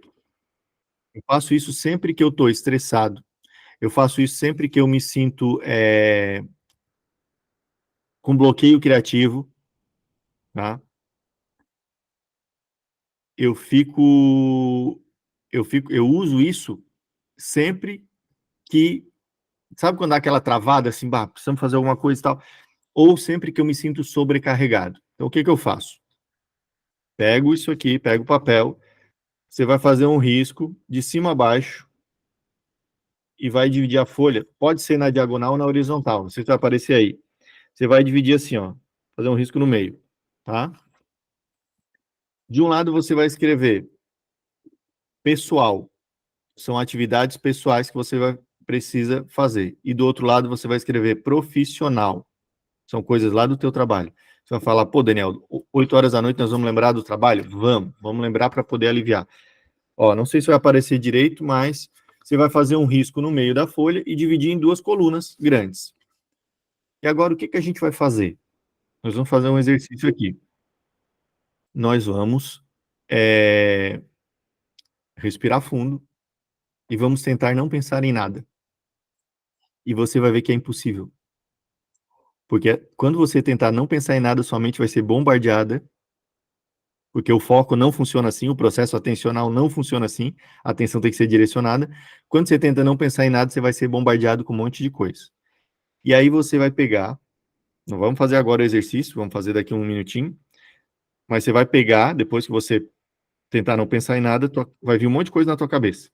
Eu faço isso sempre que eu estou estressado. Eu faço isso sempre que eu me sinto com bloqueio criativo, tá? Eu uso isso sempre que, sabe quando dá aquela travada assim, bah, precisamos fazer alguma coisa e tal, ou sempre que eu me sinto sobrecarregado. Então, o que eu faço? Pego isso aqui, pego o papel, você vai fazer um risco de cima a baixo e vai dividir a folha. Pode ser na diagonal ou na horizontal, não sei se vai aparecer aí. Você vai dividir assim, ó, fazer um risco no meio, tá? De um lado você vai escrever pessoal, são atividades pessoais que você precisa fazer. E do outro lado você vai escrever profissional, são coisas lá do teu trabalho. Você vai falar, pô, Daniel, 8 horas da noite nós vamos lembrar do trabalho? Vamos lembrar para poder aliviar. Ó, não sei se vai aparecer direito, mas você vai fazer um risco no meio da folha e dividir em 2 colunas grandes. E agora o que a gente vai fazer? Nós vamos fazer um exercício aqui. Nós vamos respirar fundo e vamos tentar não pensar em nada. E você vai ver que é impossível. Porque quando você tentar não pensar em nada, sua mente vai ser bombardeada, porque o foco não funciona assim, o processo atencional não funciona assim, a atenção tem que ser direcionada. Quando você tenta não pensar em nada, você vai ser bombardeado com um monte de coisa. E aí você vai pegar, não vamos fazer agora o exercício, vamos fazer daqui um minutinho, mas você vai pegar, depois que você tentar não pensar em nada, vai vir um monte de coisa na tua cabeça.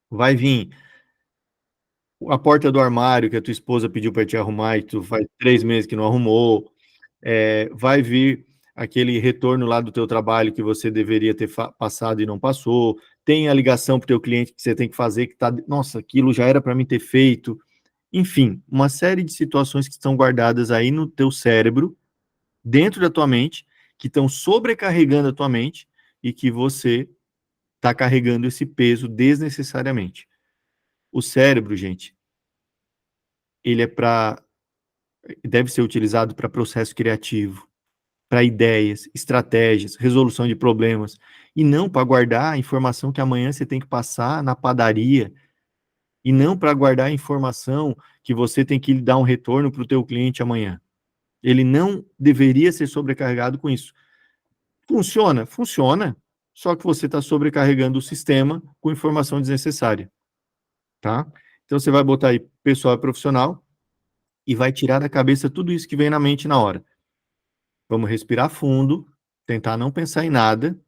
Vai vir a porta do armário que a tua esposa pediu para te arrumar e tu faz 3 meses que não arrumou, vai vir aquele retorno lá do teu trabalho que você deveria ter passado e não passou, tem a ligação para o teu cliente que você tem que fazer, que tá, nossa, aquilo já era para mim ter feito, enfim, uma série de situações que estão guardadas aí no teu cérebro, dentro da tua mente, que estão sobrecarregando a tua mente e que você está carregando esse peso desnecessariamente. O cérebro, gente, ele deve ser utilizado para processo criativo, para ideias, estratégias, resolução de problemas, e não para guardar a informação que amanhã você tem que passar na padaria, e não para guardar a informação que você tem que dar um retorno para o teu cliente amanhã. Ele não deveria ser sobrecarregado com isso. Funciona? Funciona, só que você está sobrecarregando o sistema com informação desnecessária, tá? Então você vai botar aí pessoal e profissional e vai tirar da cabeça tudo isso que vem na mente na hora. Vamos respirar fundo, tentar não pensar em nada.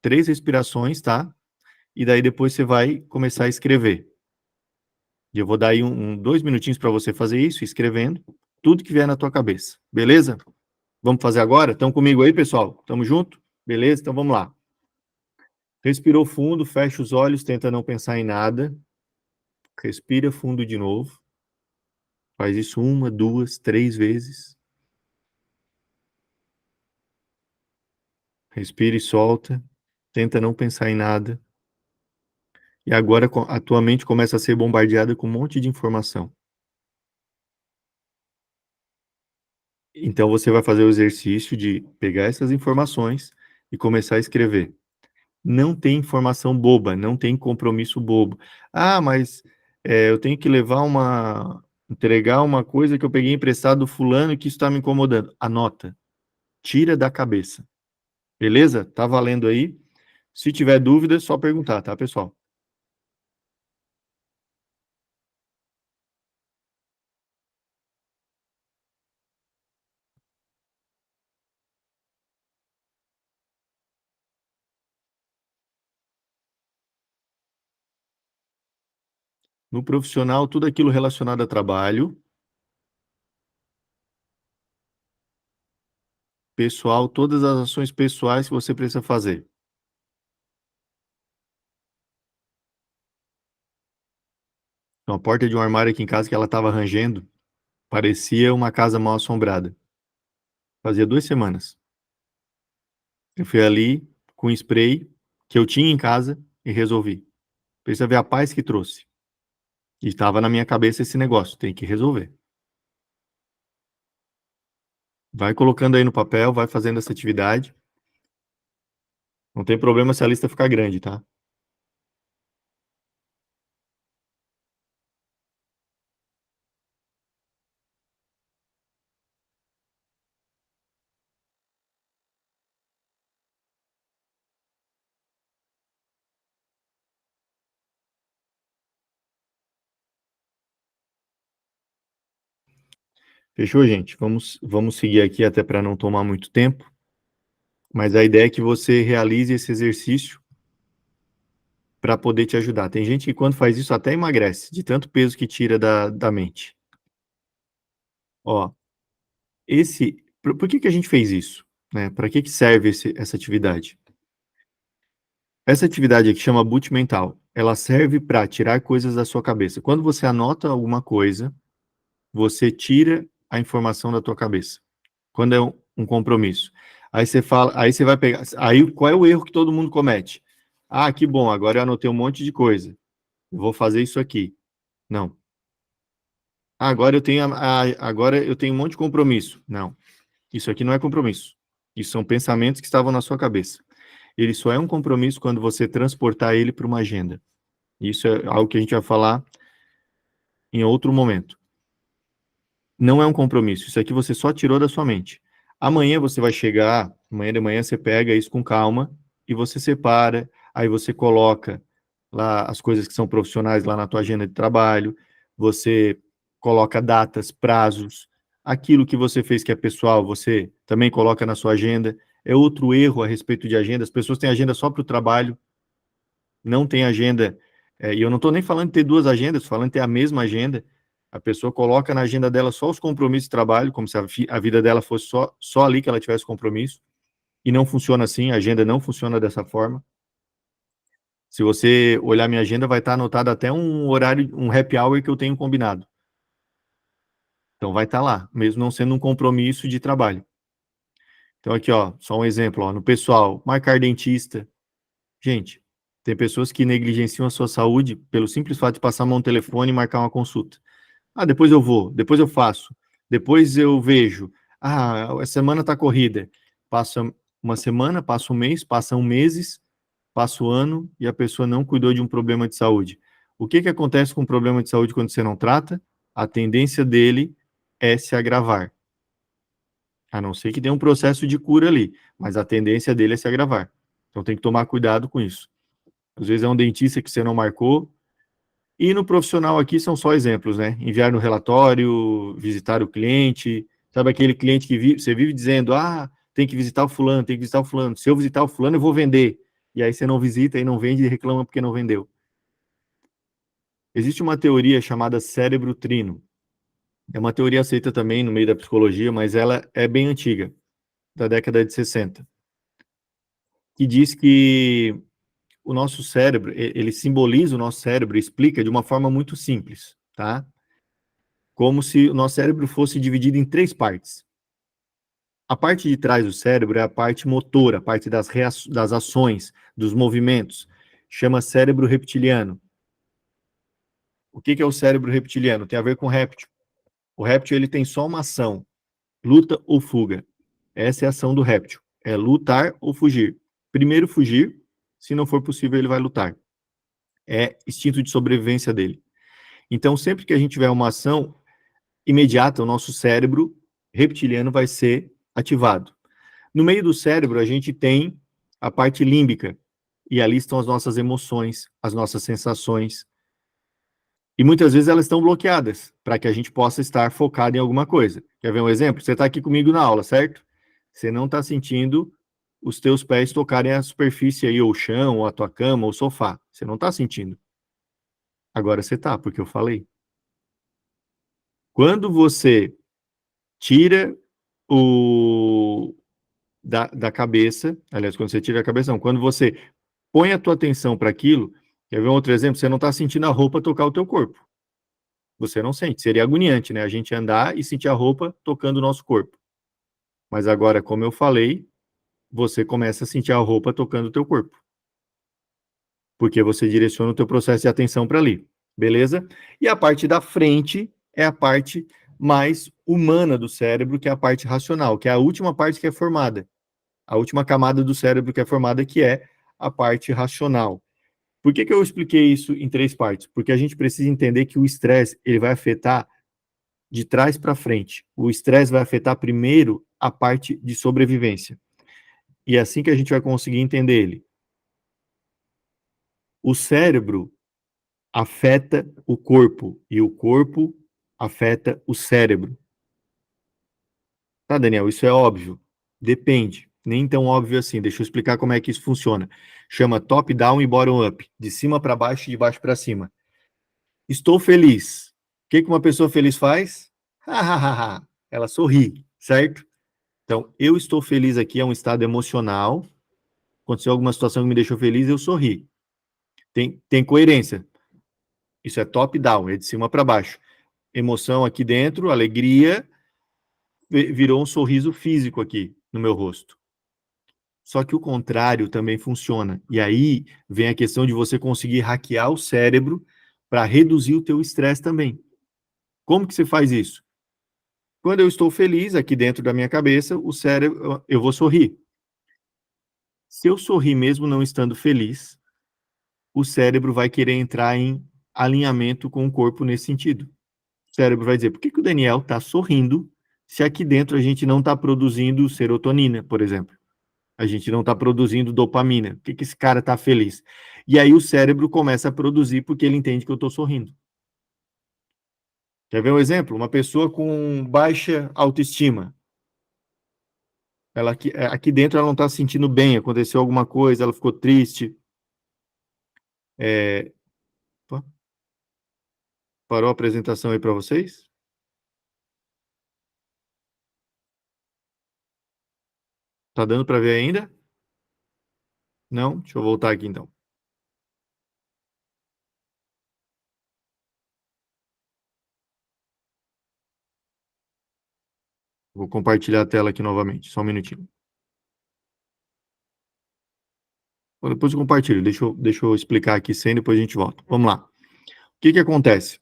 3 respirações, tá? E daí depois você vai começar a escrever. E eu vou dar aí 2 minutinhos para você fazer isso, escrevendo tudo que vier na tua cabeça. Beleza? Vamos fazer agora? Estão comigo aí, pessoal? Tamo junto? Beleza? Então vamos lá. Respirou fundo, fecha os olhos, tenta não pensar em nada. Respira fundo de novo. Faz isso 1, 2, 3 vezes. Respira e solta. Tenta não pensar em nada. E agora a tua mente começa a ser bombardeada com um monte de informação. Então você vai fazer o exercício de pegar essas informações e começar a escrever. Não tem informação boba, não tem compromisso bobo. Ah, mas eu tenho que entregar uma coisa que eu peguei emprestado do fulano e que isso está me incomodando. Anota, tira da cabeça. Beleza? Tá valendo aí? Se tiver dúvida, é só perguntar, tá, pessoal? No profissional, tudo aquilo relacionado a trabalho. Pessoal, todas as ações pessoais que você precisa fazer. Então, a porta de um armário aqui em casa que ela estava rangendo, parecia uma casa mal assombrada. Fazia 2 semanas. Eu fui ali com spray que eu tinha em casa e resolvi. Precisa ver a paz que trouxe. E estava na minha cabeça esse negócio, tem que resolver. Vai colocando aí no papel, vai fazendo essa atividade. Não tem problema se a lista ficar grande, tá? Fechou, gente? Vamos seguir aqui até para não tomar muito tempo. Mas a ideia é que você realize esse exercício para poder te ajudar. Tem gente que quando faz isso até emagrece, de tanto peso que tira da mente. Ó, por que a gente fez isso? Né? Para que serve essa atividade? Essa atividade aqui chama boot mental. Ela serve para tirar coisas da sua cabeça. Quando você anota alguma coisa, você tira a informação da tua cabeça. Quando é um compromisso. Aí você fala, aí você vai pegar. Aí qual é o erro que todo mundo comete? Ah, que bom, agora eu anotei um monte de coisa. Eu vou fazer isso aqui. Não. Ah, agora eu tenho um monte de compromisso. Não. Isso aqui não é compromisso. Isso são pensamentos que estavam na sua cabeça. Ele só é um compromisso quando você transportar ele para uma agenda. Isso é algo que a gente vai falar em outro momento. Não é um compromisso. Isso aqui você só tirou da sua mente. Amanhã você vai chegar, amanhã de manhã você pega isso com calma e você separa, aí você coloca lá as coisas que são profissionais lá na tua agenda de trabalho, você coloca datas, prazos, aquilo que você fez que é pessoal, você também coloca na sua agenda. É outro erro a respeito de agenda. As pessoas têm agenda só para o trabalho, não tem agenda, e eu não estou nem falando de ter duas agendas, falando de ter a mesma agenda. A pessoa coloca na agenda dela só os compromissos de trabalho, como se a vida dela fosse só ali que ela tivesse compromisso, e não funciona assim, a agenda não funciona dessa forma. Se você olhar minha agenda, vai estar anotado até um horário, um happy hour que eu tenho combinado. Então vai estar lá, mesmo não sendo um compromisso de trabalho. Então aqui, ó, só um exemplo, ó, no pessoal, marcar dentista. Gente, tem pessoas que negligenciam a sua saúde pelo simples fato de passar a mão no telefone e marcar uma consulta. Ah, depois eu vou, depois eu faço, depois eu vejo. Ah, a semana está corrida. Passa uma semana, passa um mês, passam meses, passa o ano e a pessoa não cuidou de um problema de saúde. O que acontece com o problema de saúde quando você não trata? A tendência dele é se agravar. A não ser que tenha um processo de cura ali, mas a tendência dele é se agravar. Então tem que tomar cuidado com isso. Às vezes é um dentista que você não marcou. E no profissional aqui são só exemplos, né? Enviar no relatório, visitar o cliente. Sabe aquele cliente que você vive dizendo, ah, tem que visitar o fulano, tem que visitar o fulano. Se eu visitar o fulano, eu vou vender. E aí você não visita e não vende e reclama porque não vendeu. Existe uma teoria chamada cérebro trino. É uma teoria aceita também no meio da psicologia, mas ela é bem antiga, da década de 60, que diz que o nosso cérebro, ele simboliza o nosso cérebro, explica de uma forma muito simples, tá? Como se o nosso cérebro fosse dividido em 3 partes. A parte de trás do cérebro é a parte motora, a parte das ações, dos movimentos. Chama cérebro reptiliano. O que é o cérebro reptiliano? Tem a ver com réptil. O réptil ele tem só uma ação, luta ou fuga. Essa é a ação do réptil, é lutar ou fugir. Primeiro fugir, se não for possível ele vai lutar. É instinto de sobrevivência dele. Então sempre que a gente tiver uma ação imediata, o nosso cérebro reptiliano vai ser ativado. No meio do cérebro, a gente tem a parte límbica, e ali estão as nossas emoções, as nossas sensações. E muitas vezes elas estão bloqueadas, para que a gente possa estar focado em alguma coisa. Quer ver um exemplo? Você está aqui comigo na aula, certo? Você não está sentindo os teus pés tocarem a superfície aí, ou o chão, ou a tua cama, ou o sofá. Você não está sentindo. Agora você está, porque eu falei. Quando você tira da cabeça, aliás, quando você tira a cabeça, não, quando você põe a tua atenção para aquilo, quer ver um outro exemplo? Você não está sentindo a roupa tocar o teu corpo. Você não sente, seria agoniante, né? A gente andar e sentir a roupa tocando o nosso corpo. Mas agora, como eu falei, você começa a sentir a roupa tocando o teu corpo. Porque você direciona o teu processo de atenção para ali, beleza? E a parte da frente é a parte mais humana do cérebro, que é a parte racional, que é a última parte que é formada. A última camada do cérebro que é formada, que é a parte racional. Por que eu expliquei isso em 3 partes? Porque a gente precisa entender que o estresse ele vai afetar de trás para frente. O estresse vai afetar primeiro a parte de sobrevivência. E é assim que a gente vai conseguir entender ele. O cérebro afeta o corpo e o corpo afeta o cérebro. Tá, Daniel? Isso é óbvio. Depende. nem tão óbvio assim. Deixa eu explicar como é que isso funciona. Chama top-down e bottom-up, de cima para baixo e de baixo para cima. Estou feliz. O que uma pessoa feliz faz? Ela sorri, certo? Então, eu estou feliz aqui é um estado emocional. Aconteceu alguma situação que me deixou feliz, eu sorri. Tem coerência. Isso é top-down, é de cima para baixo. Emoção aqui dentro, alegria, virou um sorriso físico aqui no meu rosto. Só que o contrário também funciona. E aí vem a questão de você conseguir hackear o cérebro para reduzir o teu estresse também. Como que você faz isso? Quando eu estou feliz, aqui dentro da minha cabeça, o cérebro, eu vou sorrir. Se eu sorrir mesmo não estando feliz, o cérebro vai querer entrar em alinhamento com o corpo nesse sentido. O cérebro vai dizer, por que o Daniel está sorrindo se aqui dentro a gente não está produzindo serotonina, por exemplo? A gente não está produzindo dopamina. Por que esse cara está feliz? E aí o cérebro começa a produzir porque ele entende que eu estou sorrindo. Quer ver um exemplo? Uma pessoa com baixa autoestima. Ela aqui dentro ela não está se sentindo bem, aconteceu alguma coisa, ela ficou triste. Parou a apresentação aí para vocês? Tá dando para ver ainda? Não? Deixa eu voltar aqui então. Vou compartilhar a tela aqui novamente, só um minutinho. Depois eu compartilho, deixa eu explicar aqui sem, depois a gente volta. Vamos lá. O que acontece?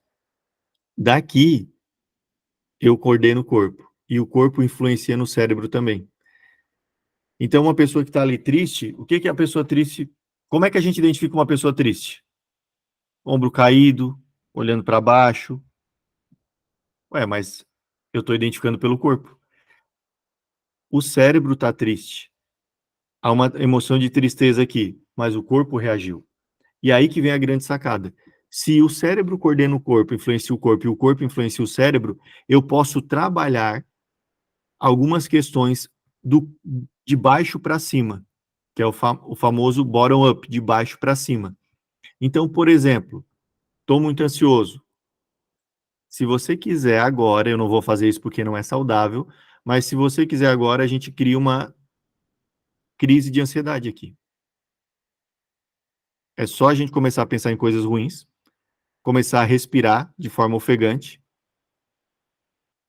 Daqui, eu coordeno o corpo, e o corpo influencia no cérebro também. Então, uma pessoa que está ali triste, o que é a pessoa triste? Como é que a gente identifica uma pessoa triste? Ombro caído, olhando para baixo. Ué, mas eu estou identificando pelo corpo. O cérebro está triste. Há uma emoção de tristeza aqui, mas o corpo reagiu. E aí que vem a grande sacada. Se o cérebro coordena o corpo, influencia o corpo, e o corpo influencia o cérebro, eu posso trabalhar algumas questões de baixo para cima, que é o famoso bottom-up, de baixo para cima. Então, por exemplo, estou muito ansioso. Se você quiser agora, eu não vou fazer isso porque não é saudável, mas se você quiser agora, a gente cria uma crise de ansiedade aqui. É só a gente começar a pensar em coisas ruins, começar a respirar de forma ofegante.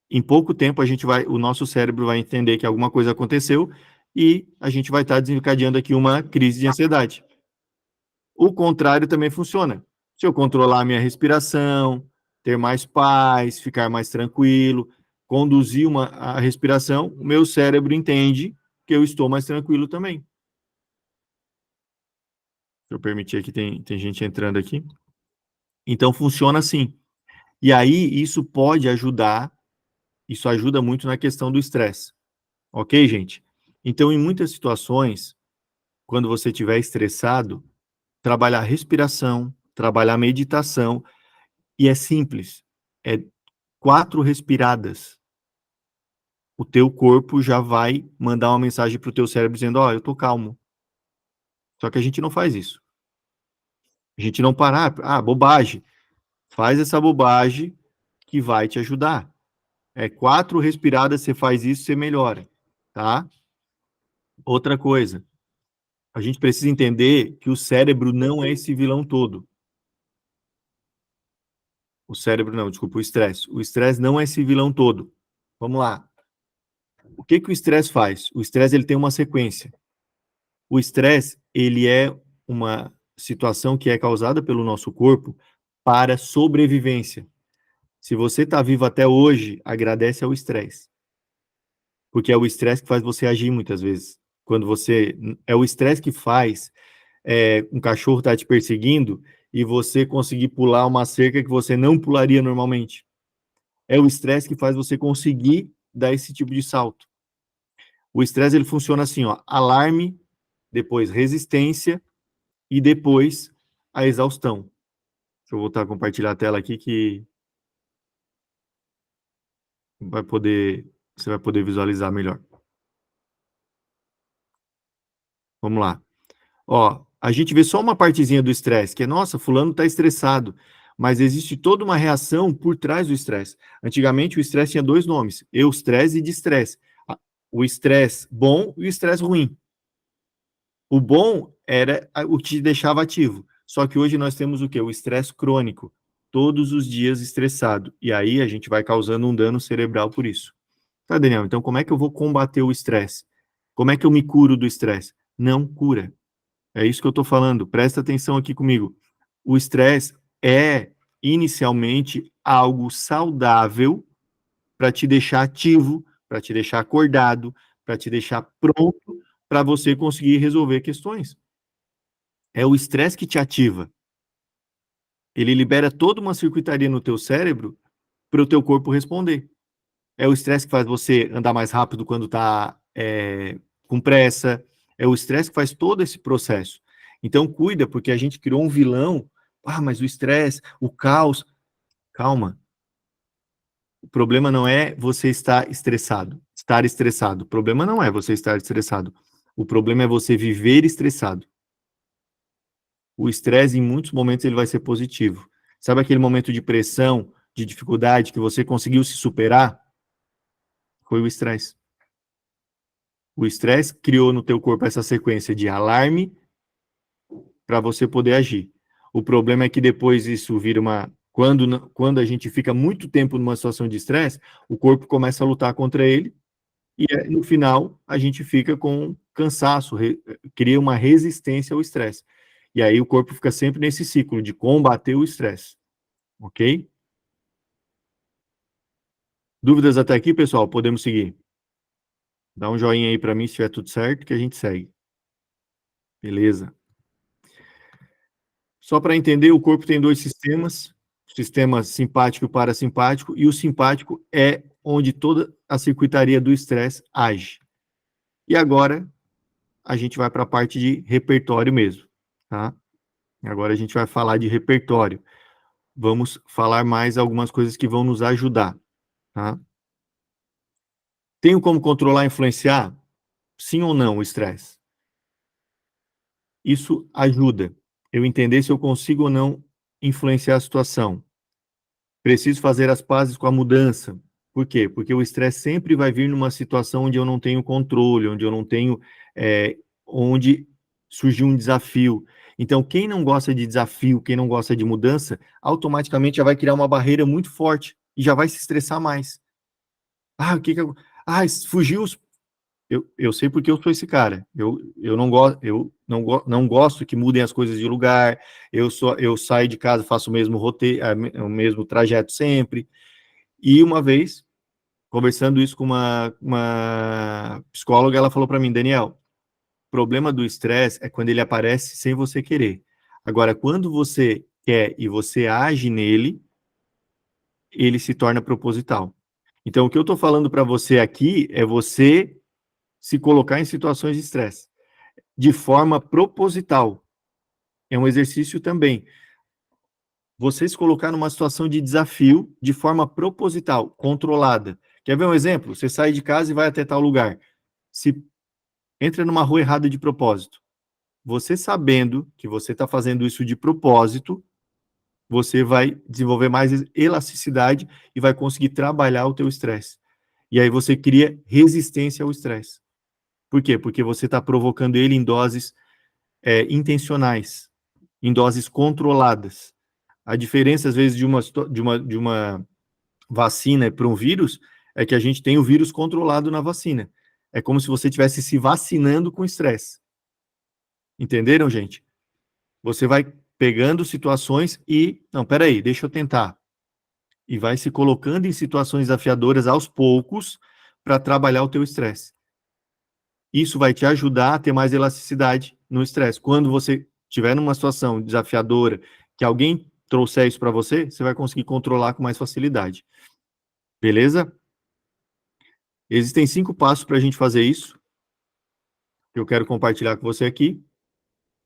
Em pouco tempo o nosso cérebro vai entender que alguma coisa aconteceu e a gente vai estar desencadeando aqui uma crise de ansiedade. O contrário também funciona. Se eu controlar a minha respiração, ter mais paz, ficar mais tranquilo, conduzir a respiração, o meu cérebro entende que eu estou mais tranquilo também. Deixa eu permitir aqui, tem gente entrando aqui. Então, funciona assim. E aí, isso ajuda muito na questão do estresse. Ok, gente? Então, em muitas situações, quando você estiver estressado, trabalhar respiração, trabalhar meditação, e é simples, é 4 respiradas. O teu corpo já vai mandar uma mensagem para o teu cérebro dizendo, eu tô calmo. Só que a gente não faz isso. A gente não para, bobagem. Faz essa bobagem que vai te ajudar. 4 respiradas, você faz isso, você melhora, tá? Outra coisa, a gente precisa entender que o cérebro não é esse vilão todo. O cérebro não, desculpa, o estresse. O estresse não é esse vilão todo. Vamos lá. O que o estresse faz? O estresse ele tem uma sequência. O estresse ele é uma situação que é causada pelo nosso corpo para sobrevivência. Se você está vivo até hoje, agradece ao estresse. Porque é o estresse que faz você agir muitas vezes. É o estresse que faz um cachorro estar te perseguindo e você conseguir pular uma cerca que você não pularia normalmente. É o estresse que faz você conseguir dar esse tipo de salto. O estresse ele funciona assim, alarme, depois resistência e depois a exaustão. Deixa eu voltar a compartilhar a tela aqui que você vai poder visualizar melhor. Vamos lá. Ó, a gente vê só uma partezinha do estresse, que é, nossa, fulano está estressado, mas existe toda uma reação por trás do estresse. Antigamente, o estresse tinha 2 nomes, eustresse e distresse. O estresse bom e o estresse ruim. O bom era o que te deixava ativo, só que hoje nós temos o quê? O estresse crônico, todos os dias estressado, e aí a gente vai causando um dano cerebral por isso. Tá, Daniel, então como é que eu vou combater o estresse? Como é que eu me curo do estresse? Não cura. É isso que eu estou falando. Presta atenção aqui comigo. O estresse é, inicialmente, algo saudável para te deixar ativo, para te deixar acordado, para te deixar pronto para você conseguir resolver questões. É o estresse que te ativa. Ele libera toda uma circuitaria no teu cérebro para o teu corpo responder. É o estresse que faz você andar mais rápido quando está com pressa. É o estresse que faz todo esse processo. Então, cuida, porque a gente criou um vilão. Ah, mas o estresse, o caos. Calma. O problema não é você estar estressado. Estar estressado. O problema não é você estar estressado. O problema é você viver estressado. O estresse, em muitos momentos, ele vai ser positivo. Sabe aquele momento de pressão, de dificuldade, que você conseguiu se superar? Foi o estresse. O estresse criou no teu corpo essa sequência de alarme para você poder agir. O problema é que depois isso vira uma... Quando a gente fica muito tempo numa situação de estresse, o corpo começa a lutar contra ele e no final a gente fica com cansaço, cria uma resistência ao estresse. E aí o corpo fica sempre nesse ciclo de combater o estresse. Ok? Dúvidas até aqui, pessoal? Podemos seguir? Dá um joinha aí para mim se estiver tudo certo, que a gente segue. Beleza. Só para entender, o corpo tem 2 sistemas, o sistema simpático e parasimpático, e o simpático é onde toda a circuitaria do estresse age. E agora, a gente vai para a parte de repertório mesmo, tá? Agora a gente vai falar de repertório. Vamos falar mais algumas coisas que vão nos ajudar, tá? Tenho como controlar e influenciar? Sim ou não o estresse? Isso ajuda eu entender se eu consigo ou não influenciar a situação. Preciso fazer as pazes com a mudança. Por quê? Porque o estresse sempre vai vir numa situação onde eu não tenho controle, onde eu não tenho, onde surgiu um desafio. Então, quem não gosta de desafio, quem não gosta de mudança, automaticamente já vai criar uma barreira muito forte e já vai se estressar mais. Ah, o que que eu... Ah, fugiu os... Eu sei porque eu sou esse cara. Eu não gosto que mudem as coisas de lugar. Eu saio de casa, faço o mesmo roteiro, o mesmo trajeto sempre. E uma vez, conversando isso com uma psicóloga, ela falou para mim, Daniel, o problema do estresse é quando ele aparece sem você querer. Agora, quando você quer e você age nele, ele se torna proposital. Então, o que eu estou falando para você aqui é você se colocar em situações de estresse de forma proposital. É um exercício também. Você se colocar numa situação de desafio de forma proposital, controlada. Quer ver um exemplo? Você sai de casa e vai até tal lugar. Se entra numa rua errada de propósito. Você sabendo que você está fazendo isso de propósito, você vai desenvolver mais elasticidade e vai conseguir trabalhar o teu estresse. E aí você cria resistência ao estresse. Por quê? Porque você está provocando ele em doses intencionais, em doses controladas. A diferença, às vezes, de uma vacina para um vírus é que a gente tem o vírus controlado na vacina. É como se você estivesse se vacinando com estresse. Entenderam, gente? Você vai pegando situações e... Não, peraí, deixa eu tentar. E vai se colocando em situações desafiadoras aos poucos para trabalhar o teu estresse. Isso vai te ajudar a ter mais elasticidade no estresse. Quando você estiver numa situação desafiadora, que alguém trouxer isso para você, você vai conseguir controlar com mais facilidade. Beleza? Existem 5 passos para a gente fazer isso, que eu quero compartilhar com você aqui.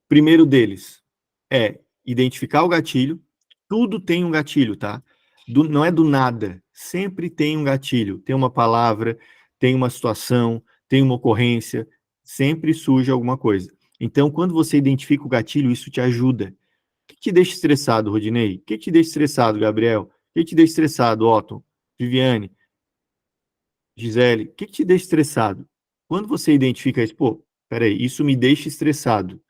Primeiro deles é identificar o gatilho. Tudo tem um gatilho, tá? Não é do nada. Sempre tem um gatilho. Tem uma palavra, tem uma situação, tem uma ocorrência. Sempre surge alguma coisa. Então, quando você identifica o gatilho, isso te ajuda. O que te deixa estressado, Rodinei? O que te deixa estressado, Gabriel? O que te deixa estressado, Otton, Viviane, Gisele? O que te deixa estressado? Quando você identifica isso, pô, peraí, isso me deixa estressado.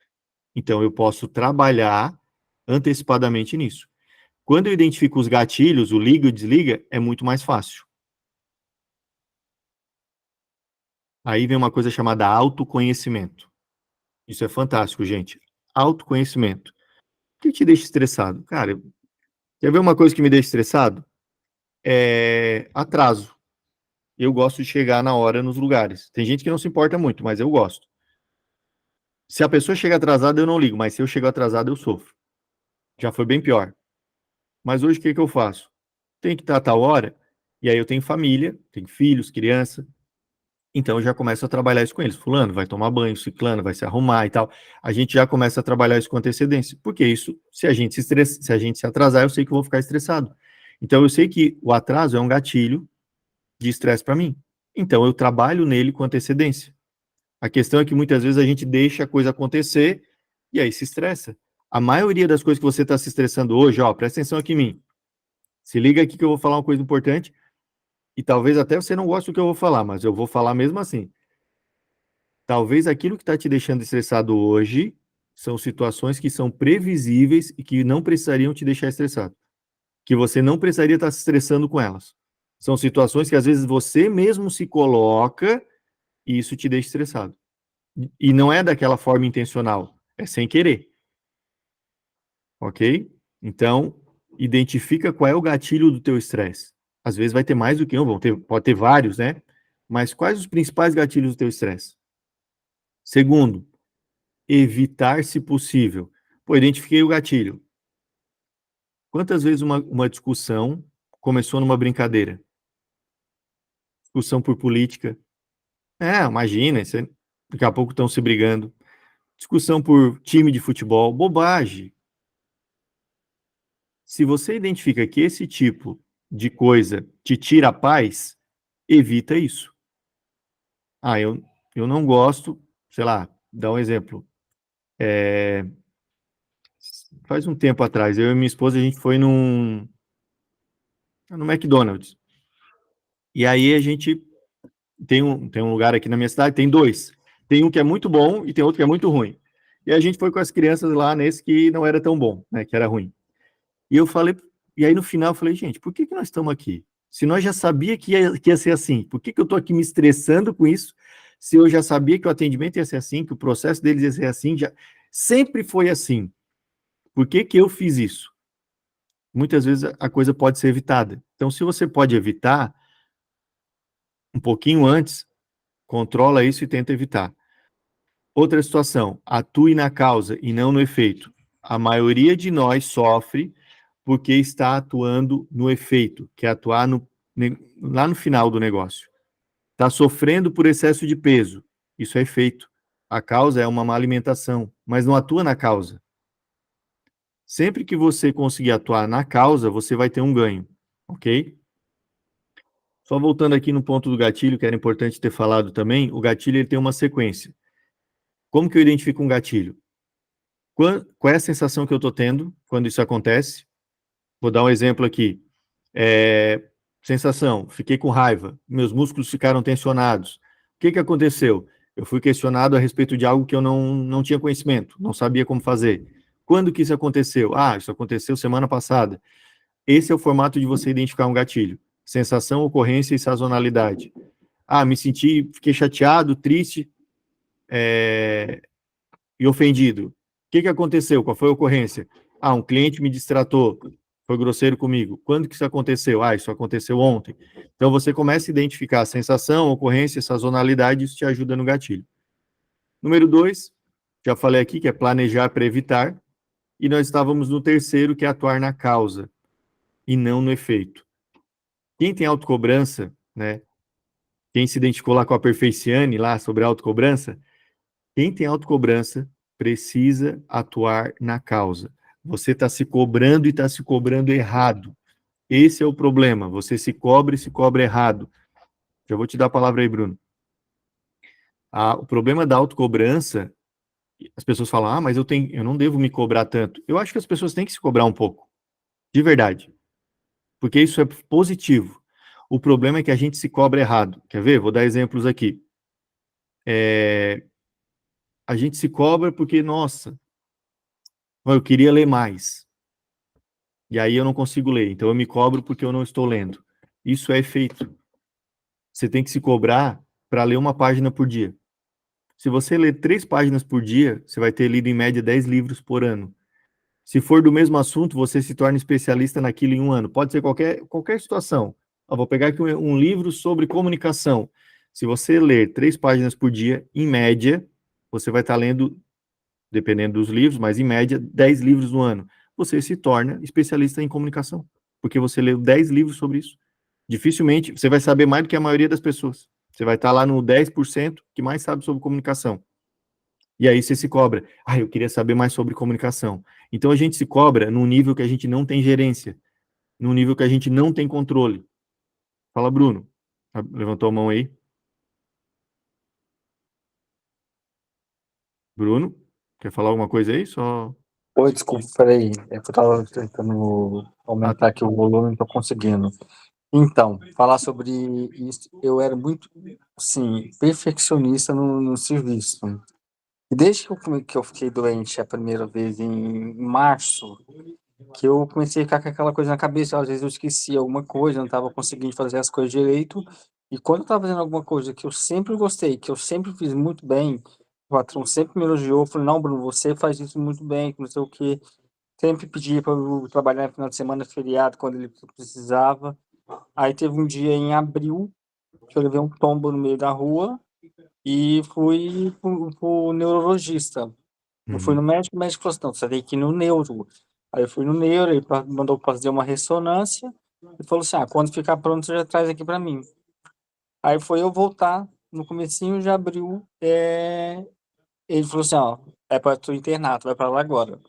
Então, eu posso trabalhar antecipadamente nisso. Quando eu identifico os gatilhos, o liga e o desliga, é muito mais fácil. Aí vem uma coisa chamada autoconhecimento. Isso é fantástico, gente. Autoconhecimento. O que te deixa estressado? Cara, quer ver uma coisa que me deixa estressado? É atraso. Eu gosto de chegar na hora nos lugares. Tem gente que não se importa muito, mas eu gosto. Se a pessoa chega atrasada, eu não ligo, mas se eu chego atrasado, eu sofro. Já foi bem pior. Mas hoje o que eu faço? Tem que estar a tal hora, e aí eu tenho família, tenho filhos, criança, então eu já começo a trabalhar isso com eles. Fulano vai tomar banho, ciclano vai se arrumar e tal. A gente já começa a trabalhar isso com antecedência, porque isso, se a gente se atrasar, eu sei que eu vou ficar estressado. Então eu sei que o atraso é um gatilho de estresse para mim. Então eu trabalho nele com antecedência. A questão é que muitas vezes a gente deixa a coisa acontecer e aí se estressa. A maioria das coisas que você está se estressando hoje, ó, presta atenção aqui em mim. Se liga aqui que eu vou falar uma coisa importante e talvez até você não goste do que eu vou falar, mas eu vou falar mesmo assim. Talvez aquilo que está te deixando estressado hoje são situações que são previsíveis e que não precisariam te deixar estressado. Que você não precisaria estar se estressando com elas. São situações que às vezes você mesmo se coloca e isso te deixa estressado. E não é daquela forma intencional, é sem querer. Ok? Então, identifica qual é o gatilho do teu estresse. Às vezes vai ter mais do que um, pode ter vários, né? Mas quais os principais gatilhos do teu estresse? Segundo, evitar se possível. Pô, identifiquei o gatilho. Quantas vezes uma discussão começou numa brincadeira? Discussão por política. Imagina, daqui a pouco estão se brigando. Discussão por time de futebol. Bobagem. Se você identifica que esse tipo de coisa te tira a paz, evita isso. Eu não gosto, sei lá, dá um exemplo. Faz um tempo atrás, eu e minha esposa, a gente foi no McDonald's. E aí a gente tem um lugar aqui na minha cidade, tem dois. Tem um que é muito bom e tem outro que é muito ruim. E a gente foi com as crianças lá nesse que não era tão bom, né, que era ruim. E eu falei, e aí no final eu falei, gente, por que nós estamos aqui? Se nós já sabia que ia ser assim, por que eu estou aqui me estressando com isso? Se eu já sabia que o atendimento ia ser assim, que o processo deles ia ser assim, já sempre foi assim. Por que eu fiz isso? Muitas vezes a coisa pode ser evitada. Então, se você pode evitar, um pouquinho antes, controla isso e tenta evitar. Outra situação, atue na causa e não no efeito. A maioria de nós sofre porque está atuando no efeito, que é atuar lá no final do negócio. Está sofrendo por excesso de peso. Isso é efeito. A causa é uma má alimentação, mas não atua na causa. Sempre que você conseguir atuar na causa, você vai ter um ganho, ok? Só voltando aqui no ponto do gatilho, que era importante ter falado também, o gatilho ele tem uma sequência. Como que eu identifico um gatilho? Qual é a sensação que eu estou tendo quando isso acontece? Vou dar um exemplo aqui. Sensação, fiquei com raiva, meus músculos ficaram tensionados. O que aconteceu? Eu fui questionado a respeito de algo que eu não tinha conhecimento, não sabia como fazer. Quando que isso aconteceu? Isso aconteceu semana passada. Esse é o formato de você identificar um gatilho. Sensação, ocorrência e sazonalidade. Fiquei chateado, triste e ofendido. O que aconteceu? Qual foi a ocorrência? Um cliente me distratou, foi grosseiro comigo. Quando que isso aconteceu? Isso aconteceu ontem. Então, você começa a identificar a sensação, ocorrência, sazonalidade, isso te ajuda no gatilho. Número 2, já falei aqui, que é planejar para evitar. E nós estávamos no terceiro, que é atuar na causa e não no efeito. Quem tem autocobrança, né? Quem se identificou lá com a Perfeiciane, lá sobre a autocobrança, quem tem autocobrança precisa atuar na causa. Você está se cobrando e está se cobrando errado. Esse é o problema. Você se cobra e se cobra errado. Já vou te dar a palavra aí, Bruno. O problema da autocobrança, as pessoas falam, mas eu não devo me cobrar tanto. Eu acho que as pessoas têm que se cobrar um pouco, de verdade, porque isso é positivo. O problema é que a gente se cobra errado. Quer ver? Vou dar exemplos aqui. A gente se cobra porque, nossa, eu queria ler mais. E aí eu não consigo ler. Então eu me cobro porque eu não estou lendo. Isso é efeito. Você tem que se cobrar para ler uma página por dia. Se você ler 3 páginas por dia, você vai ter lido em média 10 livros por ano. Se for do mesmo assunto, você se torna especialista naquilo em um ano. Pode ser qualquer situação. Vou pegar aqui um livro sobre comunicação. Se você ler 3 páginas por dia, em média, você vai estar lendo, dependendo dos livros, mas em média, 10 livros no ano. Você se torna especialista em comunicação, porque você leu 10 livros sobre isso. Dificilmente você vai saber mais do que a maioria das pessoas. Você vai estar lá no 10% que mais sabe sobre comunicação. E aí você se cobra. Eu queria saber mais sobre comunicação. Então a gente se cobra num nível que a gente não tem gerência, num nível que a gente não tem controle. Fala, Bruno. Levantou a mão aí. Bruno, quer falar alguma coisa aí? Só... Oi, desculpa, peraí. É que eu tava tentando aumentar aqui o volume, não tô conseguindo. Então, falar sobre isso, eu era muito, assim, perfeccionista no serviço. E desde que eu fiquei doente a primeira vez em março, que eu comecei a ficar com aquela coisa na cabeça, às vezes eu esquecia alguma coisa, não estava conseguindo fazer as coisas direito, e quando eu estava fazendo alguma coisa que eu sempre gostei, que eu sempre fiz muito bem, o patrão sempre me elogiou, falou, não, Bruno, você faz isso muito bem, que não sei o quê, sempre pedia para eu trabalhar no final de semana, feriado, quando ele precisava. Aí teve um dia em abril, que eu levei um tombo no meio da rua, e fui pro neurologista. Eu fui no médico, o médico falou assim, não, você tem que ir no neuro. Aí eu fui no neuro, ele mandou fazer uma ressonância, e falou assim, quando ficar pronto, você já traz aqui para mim. Aí foi eu voltar, no comecinho de abril, ele falou assim, é para tu internar, tu vai para lá agora.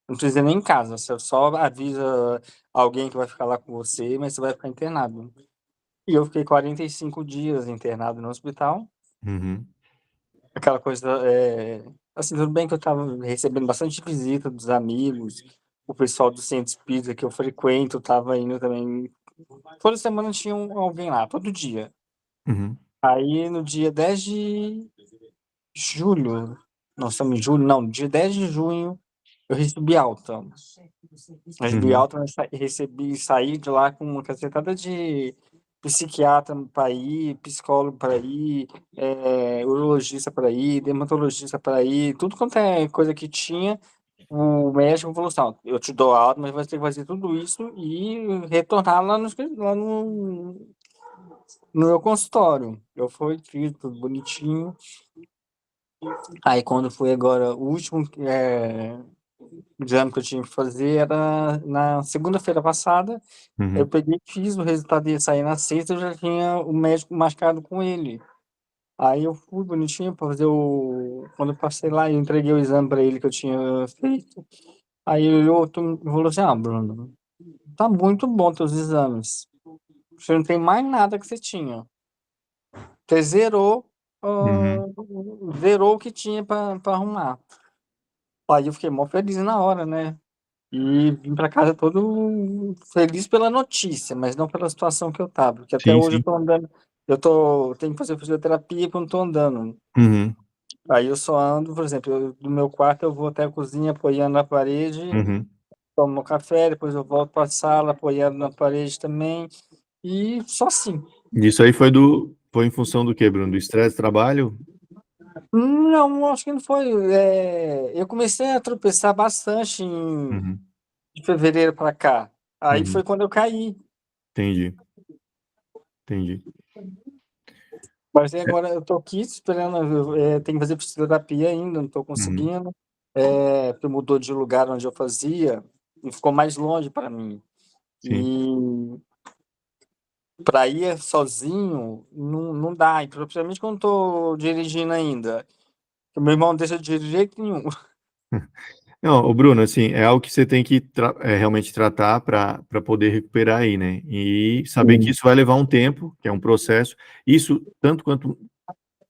Não precisa nem em casa, você só avisa alguém que vai ficar lá com você, mas você vai ficar internado. E eu fiquei 45 dias internado no hospital. Uhum. Aquela coisa, assim, tudo bem que eu estava recebendo bastante visita dos amigos, o pessoal do centro espírita que eu frequento estava indo também. Toda semana tinha alguém lá, todo dia. Uhum. Aí no dia 10 de julho, nós estamos em julho, não, no dia 10 de junho, eu recebi alta. Recebi Uhum. alta, mas saí de lá com uma cacetada de psiquiatra para ir, psicólogo para ir, urologista para ir, dermatologista para ir, tudo quanto é coisa que tinha, o médico falou assim, eu te dou alta, mas vai ter que fazer tudo isso e retornar lá no meu consultório. Eu fui, fiz tudo bonitinho. Aí quando foi agora, o último exame que eu tinha que fazer era na segunda-feira passada. Eu Uhum. peguei, fiz, o resultado ia sair na sexta, eu já tinha o médico marcado com ele. Aí eu fui bonitinho para fazer quando eu passei lá, eu entreguei o exame para ele que eu tinha feito. Aí ele olhou e falou assim, Bruno, tá muito bom teus exames. Você não tem mais nada que você tinha. Você Uhum. zerou o que tinha para arrumar. Aí eu fiquei mó feliz na hora, né? E vim para casa todo feliz pela notícia, mas não pela situação que eu tava, porque até Sim, hoje eu sim. tô andando, tenho que fazer fisioterapia quando tô andando. Uhum. Aí eu só ando, por exemplo, do meu quarto eu vou até a cozinha apoiando na parede, Uhum. tomo um café, depois eu volto para a sala apoiando na parede também, e só assim. Isso aí foi em função do quê, Bruno? Do estresse do trabalho? Não, acho que não foi. Eu comecei a tropeçar bastante Uhum. de fevereiro para cá. Aí foi Uhum. quando eu caí. Entendi. Entendi. Mas agora eu tô aqui esperando, tenho que fazer fisioterapia ainda, não tô Uhum. conseguindo. Porque mudou de lugar onde eu fazia e ficou mais longe para mim. Sim. E para ir sozinho não dá, e principalmente quando estou dirigindo ainda. O meu irmão não deixa de jeito nenhum. Não, o Bruno, assim, é algo que você tem que realmente tratar para poder recuperar aí, né? E saber que Sim. isso vai levar um tempo, que é um processo. Isso, tanto quanto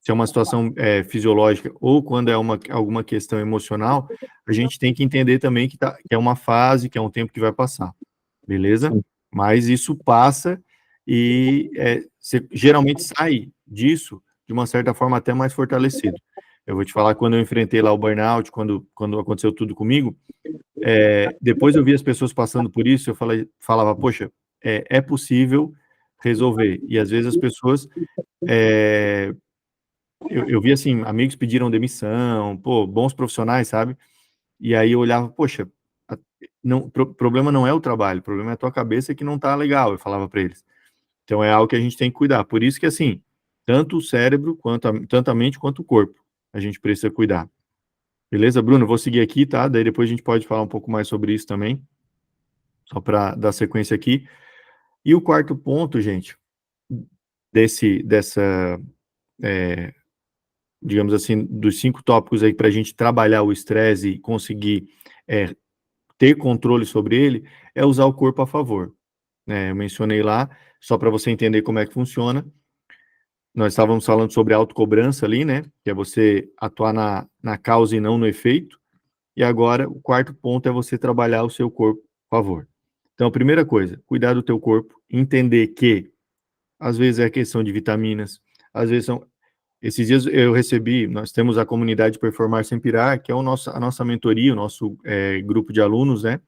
se é uma situação fisiológica ou quando é alguma questão emocional, a gente tem que entender também que é uma fase, que é um tempo que vai passar, beleza? Sim. Mas isso passa e você geralmente sai disso de uma certa forma até mais fortalecido. Eu vou te falar, quando eu enfrentei lá o burnout, quando aconteceu tudo comigo, depois eu vi as pessoas passando por isso, eu falava, poxa, é possível resolver. E às vezes as pessoas, eu vi assim, amigos pediram demissão, pô, bons profissionais, sabe? E aí eu olhava, poxa, problema não é o trabalho, o problema é a tua cabeça que não tá legal, eu falava para eles. Então é algo que a gente tem que cuidar. Por isso que assim, tanto o cérebro, tanto a mente quanto o corpo, a gente precisa cuidar. Beleza, Bruno? Eu vou seguir aqui, tá? Daí depois a gente pode falar um pouco mais sobre isso também, só para dar sequência aqui. E o quarto ponto, gente, dessa, digamos assim, dos 5 tópicos aí para a gente trabalhar o estresse e conseguir ter controle sobre ele, é usar o corpo a favor. Eu mencionei lá, só para você entender como é que funciona. Nós estávamos falando sobre autocobrança ali, né? Que é você atuar na causa e não no efeito. E agora, o quarto ponto é você trabalhar o seu corpo a favor. Então, a primeira coisa, cuidar do teu corpo, entender que, às vezes, é questão de vitaminas, às vezes são... Esses dias eu recebi, nós temos a comunidade Performar Sem Pirar, que é a nossa mentoria, o nosso grupo de alunos, né?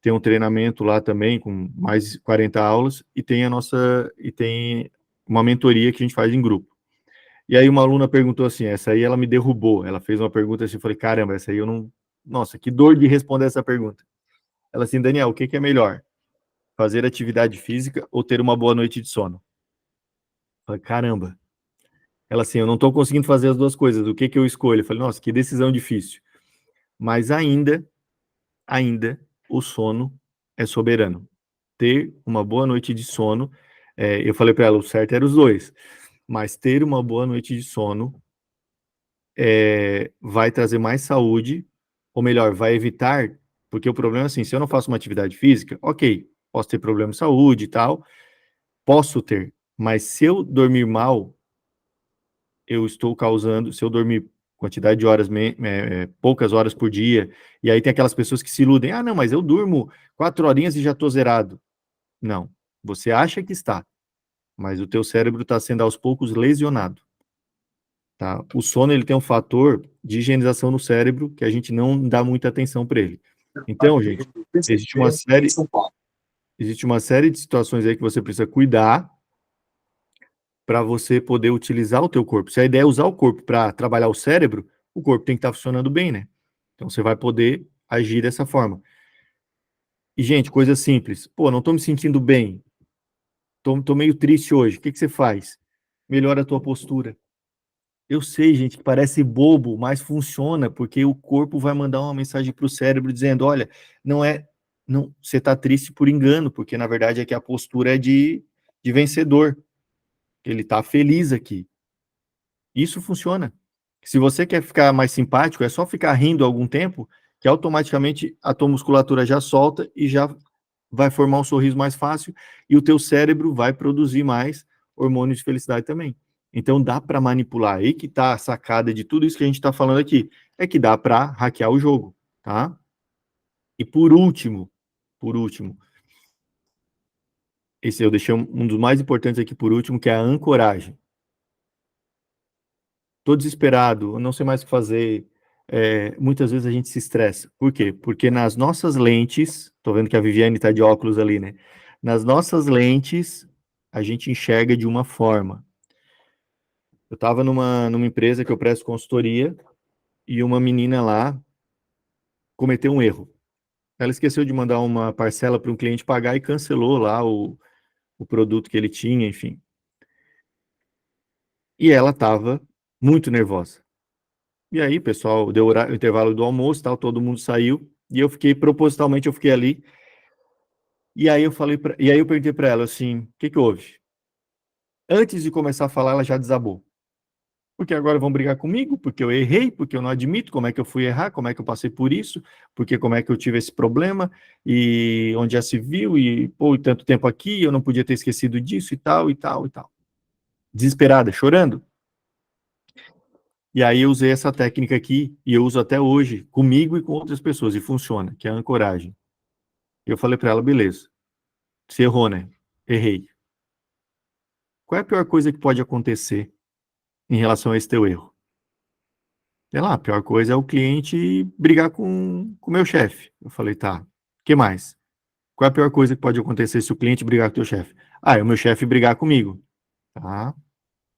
Tem um treinamento lá também, com mais de 40 aulas, e tem uma mentoria que a gente faz em grupo. E aí uma aluna perguntou assim, essa aí ela me derrubou, ela fez uma pergunta assim, eu falei, caramba, essa aí eu não... Nossa, que dor de responder essa pergunta. Ela assim, Daniel, o que é melhor? Fazer atividade física ou ter uma boa noite de sono? Eu falei, caramba. Ela assim, eu não estou conseguindo fazer as duas coisas, o que eu escolho? Eu falei, nossa, que decisão difícil. Mas ainda, o sono é soberano. Ter uma boa noite de sono, eu falei para ela, o certo era os dois, mas ter uma boa noite de sono vai trazer mais saúde, ou melhor, vai evitar, porque o problema é assim, se eu não faço uma atividade física, ok, posso ter problema de saúde e tal, posso ter, mas se eu dormir mal, eu estou causando, se eu dormir quantidade de horas, poucas horas por dia, e aí tem aquelas pessoas que se iludem, ah, não, mas eu durmo 4 horinhas e já estou zerado. Não, você acha que está, mas o teu cérebro está sendo aos poucos lesionado. Tá? O sono ele tem um fator de higienização no cérebro que a gente não dá muita atenção para ele. Então, gente, existe uma série de situações aí que você precisa cuidar para você poder utilizar o teu corpo. Se a ideia é usar o corpo para trabalhar o cérebro, o corpo tem que estar funcionando bem, né? Então você vai poder agir dessa forma. E, gente, coisa simples. Pô, não estou me sentindo bem. Tô meio triste hoje. O que você faz? Melhora a tua postura. Eu sei, gente, que parece bobo, mas funciona, porque o corpo vai mandar uma mensagem para o cérebro dizendo, olha, não, você está triste por engano, porque na verdade é que a postura é de vencedor. Ele está feliz aqui. Isso funciona. Se você quer ficar mais simpático, é só ficar rindo algum tempo, que automaticamente a tua musculatura já solta e já vai formar um sorriso mais fácil, e o teu cérebro vai produzir mais hormônios de felicidade também. Então dá para manipular. Aí que tá a sacada de tudo isso que a gente está falando aqui. É que dá para hackear o jogo, tá? E por último, esse eu deixei um dos mais importantes aqui por último, que é a ancoragem. Tô desesperado, eu não sei mais o que fazer. Muitas vezes a gente se estressa. Por quê? Porque nas nossas lentes, tô vendo que a Viviane tá de óculos ali, né? Nas nossas lentes, a gente enxerga de uma forma. Eu estava numa empresa que eu presto consultoria e uma menina lá cometeu um erro. Ela esqueceu de mandar uma parcela para um cliente pagar e cancelou lá o produto que ele tinha, enfim. E ela estava muito nervosa. E aí, pessoal, deu o intervalo do almoço, tal, todo mundo saiu e eu fiquei, propositalmente, eu fiquei ali. E aí eu perguntei para ela assim, o que houve? Antes de começar a falar, ela já desabou. Porque agora vão brigar comigo, porque eu errei, porque eu não admito como é que eu fui errar, como é que eu passei por isso, porque como é que eu tive esse problema, e onde já se viu, e pô, tanto tempo aqui, eu não podia ter esquecido disso, e tal, e tal, e tal. Desesperada, chorando. E aí eu usei essa técnica aqui, e eu uso até hoje, comigo e com outras pessoas, e funciona, que é a ancoragem. Eu falei para ela, beleza, você errou, né? Errei. Qual é a pior coisa que pode acontecer em relação a esse teu erro? Sei lá, a pior coisa é o cliente brigar com o meu chefe. Eu falei, tá, o que mais? Qual é a pior coisa que pode acontecer se o cliente brigar com o teu chefe? Ah, é o meu chefe brigar comigo. Tá.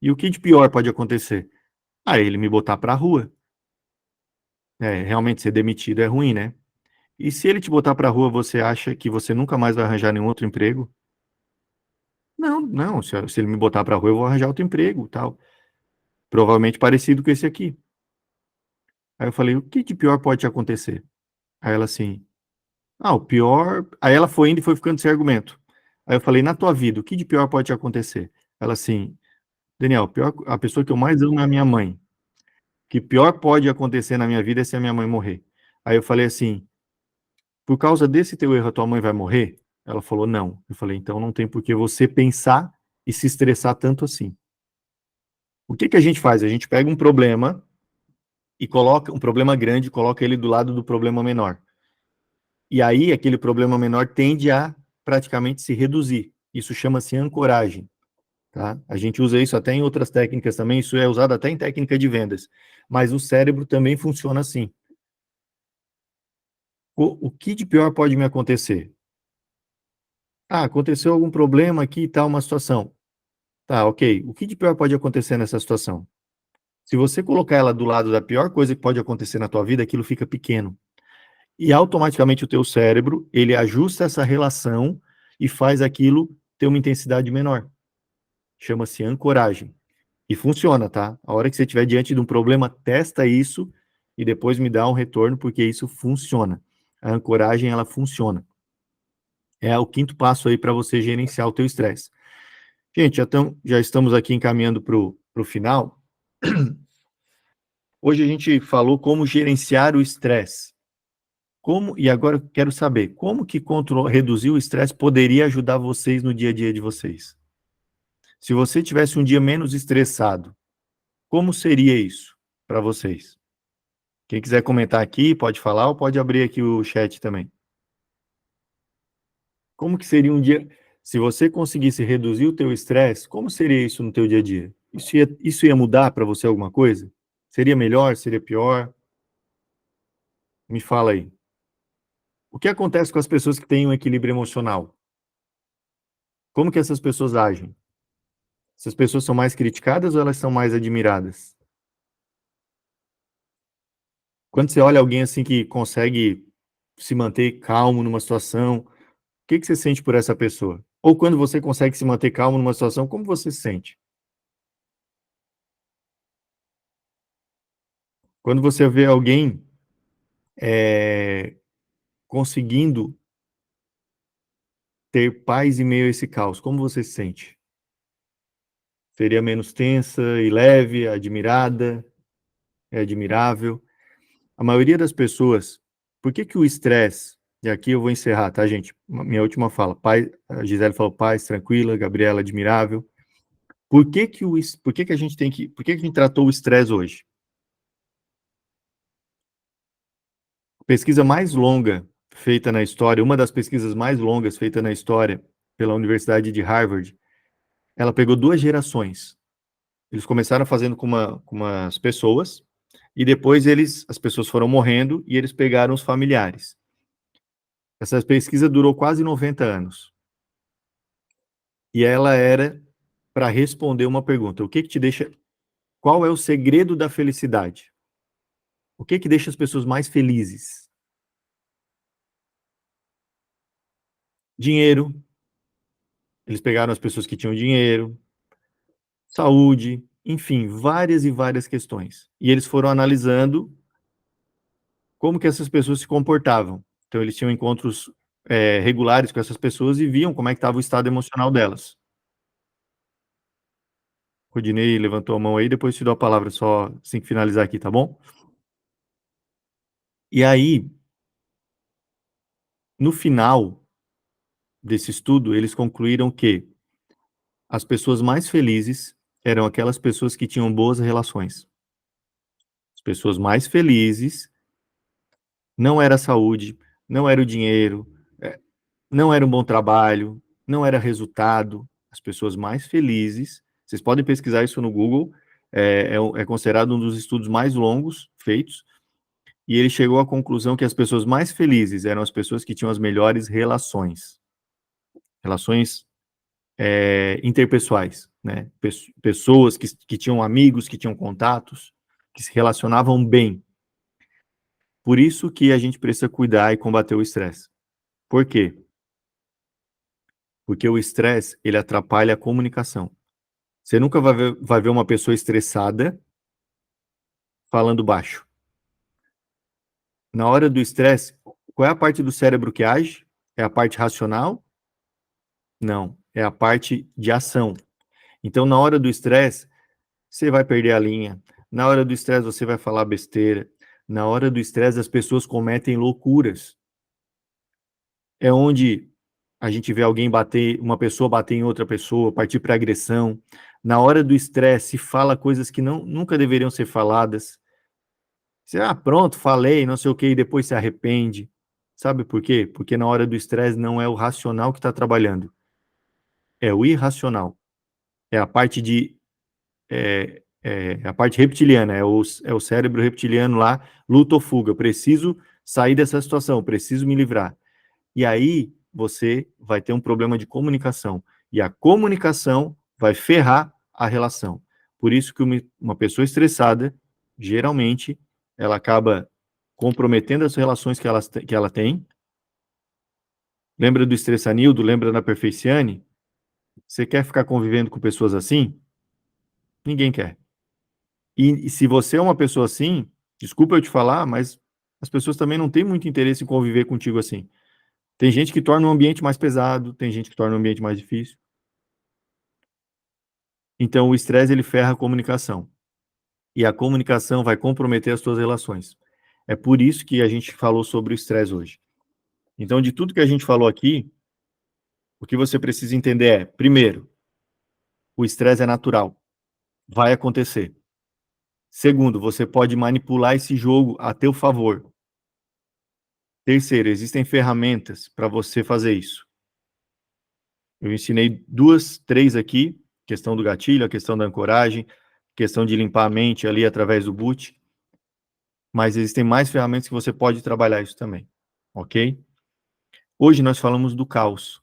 E o que de pior pode acontecer? Ah, ele me botar pra rua. É, realmente ser demitido é ruim, né? E se ele te botar pra rua, você acha que você nunca mais vai arranjar nenhum outro emprego? Não, não, se ele me botar pra rua, eu vou arranjar outro emprego, tal. Provavelmente parecido com esse aqui. Aí eu falei, o que de pior pode acontecer? Aí ela assim, ah, o pior. Aí ela foi indo e foi ficando sem argumento. Aí eu falei, na tua vida, o que de pior pode acontecer? Ela assim, Daniel, a pessoa que eu mais amo é a minha mãe. O que pior pode acontecer na minha vida é se a minha mãe morrer. Aí eu falei assim, por causa desse teu erro, a tua mãe vai morrer? Ela falou, não. Eu falei, então não tem por que você pensar e se estressar tanto assim. O que que a gente faz? A gente pega um problema e coloca um problema grande, e coloca ele do lado do problema menor. E aí aquele problema menor tende a praticamente se reduzir. Isso chama-se ancoragem, tá? A gente usa isso até em outras técnicas também, isso é usado até em técnica de vendas. Mas o cérebro também funciona assim. O que de pior pode me acontecer? Ah, aconteceu algum problema aqui e tal, uma situação. Tá, ok. O que de pior pode acontecer nessa situação? Se você colocar ela do lado da pior coisa que pode acontecer na tua vida, aquilo fica pequeno. E automaticamente o teu cérebro, ele ajusta essa relação e faz aquilo ter uma intensidade menor. Chama-se ancoragem. E funciona, tá? A hora que você estiver diante de um problema, testa isso e depois me dá um retorno, porque isso funciona. A ancoragem, ela funciona. É o quinto passo aí para você gerenciar o teu estresse. Gente, já estamos aqui encaminhando para o final. Hoje a gente falou como gerenciar o estresse. E agora eu quero saber, como que reduzir o estresse poderia ajudar vocês no dia a dia de vocês? Se você tivesse um dia menos estressado, como seria isso para vocês? Quem quiser comentar aqui, pode falar ou pode abrir aqui o chat também. Como que seria um dia, se você conseguisse reduzir o teu estresse, como seria isso no teu dia a dia? Isso ia mudar para você alguma coisa? Seria melhor, seria pior? Me fala aí. O que acontece com as pessoas que têm um equilíbrio emocional? Como que essas pessoas agem? Essas pessoas são mais criticadas ou elas são mais admiradas? Quando você olha alguém assim que consegue se manter calmo numa situação, o que que você sente por essa pessoa? Ou quando você consegue se manter calmo numa situação, como você se sente? Quando você vê alguém conseguindo ter paz em meio a esse caos, como você se sente? Seria menos tensa e leve, admirada, é admirável? A maioria das pessoas, por que que o estresse, e aqui eu vou encerrar, tá, gente? Minha última fala, paz, a Gisele falou paz, tranquila, Gabriela, admirável. Por que que a gente por que que a gente tratou o estresse hoje? Pesquisa mais longa feita na história, uma das pesquisas mais longas feita na história pela Universidade de Harvard, ela pegou 2 gerações. Eles começaram fazendo com umas pessoas, e depois as pessoas foram morrendo, e eles pegaram os familiares. Essa pesquisa durou quase 90 anos. E ela era para responder uma pergunta: o que que te deixa, qual é o segredo da felicidade? O que que deixa as pessoas mais felizes? Dinheiro. Eles pegaram as pessoas que tinham dinheiro, saúde, enfim, várias e várias questões. E eles foram analisando como que essas pessoas se comportavam. Então, eles tinham encontros regulares com essas pessoas e viam como é que estava o estado emocional delas. Rodinei levantou a mão aí, depois te dou a palavra só assim que finalizar aqui, tá bom? E aí, no final desse estudo, eles concluíram que as pessoas mais felizes eram aquelas pessoas que tinham boas relações. pessoas mais felizes não era a saúde, não era o dinheiro, não era um bom trabalho, não era resultado. As pessoas mais felizes, vocês podem pesquisar isso no Google, é considerado um dos estudos mais longos feitos, e ele chegou à conclusão que as pessoas mais felizes eram as pessoas que tinham as melhores relações interpessoais, né? Pessoas que tinham amigos, que tinham contatos, que se relacionavam bem. Por isso que a gente precisa cuidar e combater o estresse. Por quê? Porque o estresse, ele atrapalha a comunicação. Você nunca vai ver uma pessoa estressada falando baixo. Na hora do estresse, qual é a parte do cérebro que age? É a parte racional? Não, é a parte de ação. Então, na hora do estresse, você vai perder a linha. Na hora do estresse, você vai falar besteira. Na hora do estresse, as pessoas cometem loucuras. É onde a gente vê alguém bater, uma pessoa bater em outra pessoa, partir para agressão. Na hora do estresse, se fala coisas que nunca deveriam ser faladas. Você, pronto, falei, não sei o que, e depois se arrepende. Sabe por quê? Porque na hora do estresse não é o racional que está trabalhando, é o irracional. É a parte a parte reptiliana, é o cérebro reptiliano lá, luta ou fuga. Eu preciso sair dessa situação, preciso me livrar. E aí você vai ter um problema de comunicação. E a comunicação vai ferrar a relação. Por isso que uma pessoa estressada, geralmente, ela acaba comprometendo as relações que ela tem. Lembra do Estressanildo? Lembra da Perfeiciane? Você quer ficar convivendo com pessoas assim? Ninguém quer. E se você é uma pessoa assim, desculpa eu te falar, mas as pessoas também não têm muito interesse em conviver contigo assim. Tem gente que torna o ambiente mais pesado, tem gente que torna o ambiente mais difícil. Então, o estresse, ele ferra a comunicação. E a comunicação vai comprometer as suas relações. É por isso que a gente falou sobre o estresse hoje. Então, de tudo que a gente falou aqui, o que você precisa entender é, primeiro, o estresse é natural. Vai acontecer. Segundo, você pode manipular esse jogo a teu favor. Terceiro, existem ferramentas para você fazer isso. Eu ensinei 2, 3 aqui, questão do gatilho, a questão da ancoragem, questão de limpar a mente ali através do boot, mas existem mais ferramentas que você pode trabalhar isso também, ok? Hoje nós falamos do caos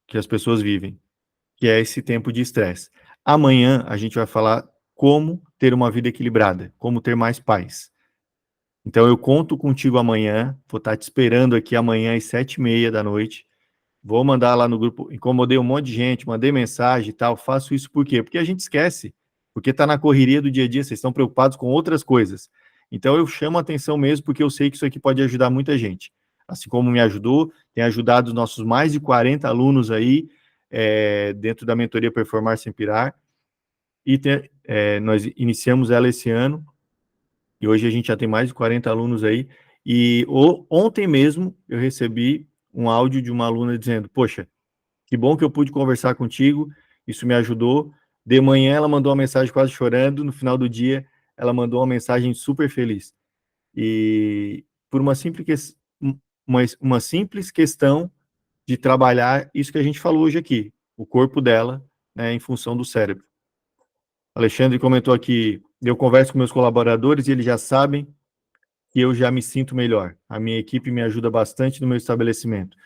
que as pessoas vivem, que é esse tempo de estresse. Amanhã a gente vai falar como ter uma vida equilibrada, como ter mais paz. Então eu conto contigo amanhã, vou estar te esperando aqui amanhã às 7h30 da noite, vou mandar lá no grupo, incomodei um monte de gente, mandei mensagem e tal, faço isso por quê? Porque a gente esquece, porque está na correria do dia a dia, vocês estão preocupados com outras coisas. Então eu chamo a atenção mesmo, porque eu sei que isso aqui pode ajudar muita gente. Assim como me ajudou, tem ajudado os nossos mais de 40 alunos aí, dentro da mentoria Performar Sem Pirar, e nós iniciamos ela esse ano, e hoje a gente já tem mais de 40 alunos aí, e ontem mesmo eu recebi um áudio de uma aluna dizendo, poxa, que bom que eu pude conversar contigo, isso me ajudou. De manhã ela mandou uma mensagem quase chorando, no final do dia ela mandou uma mensagem super feliz. E por uma simples questão de trabalhar isso que a gente falou hoje aqui, o corpo dela, né, em função do cérebro. Alexandre comentou aqui, eu converso com meus colaboradores e eles já sabem que eu já me sinto melhor. A minha equipe me ajuda bastante no meu estabelecimento.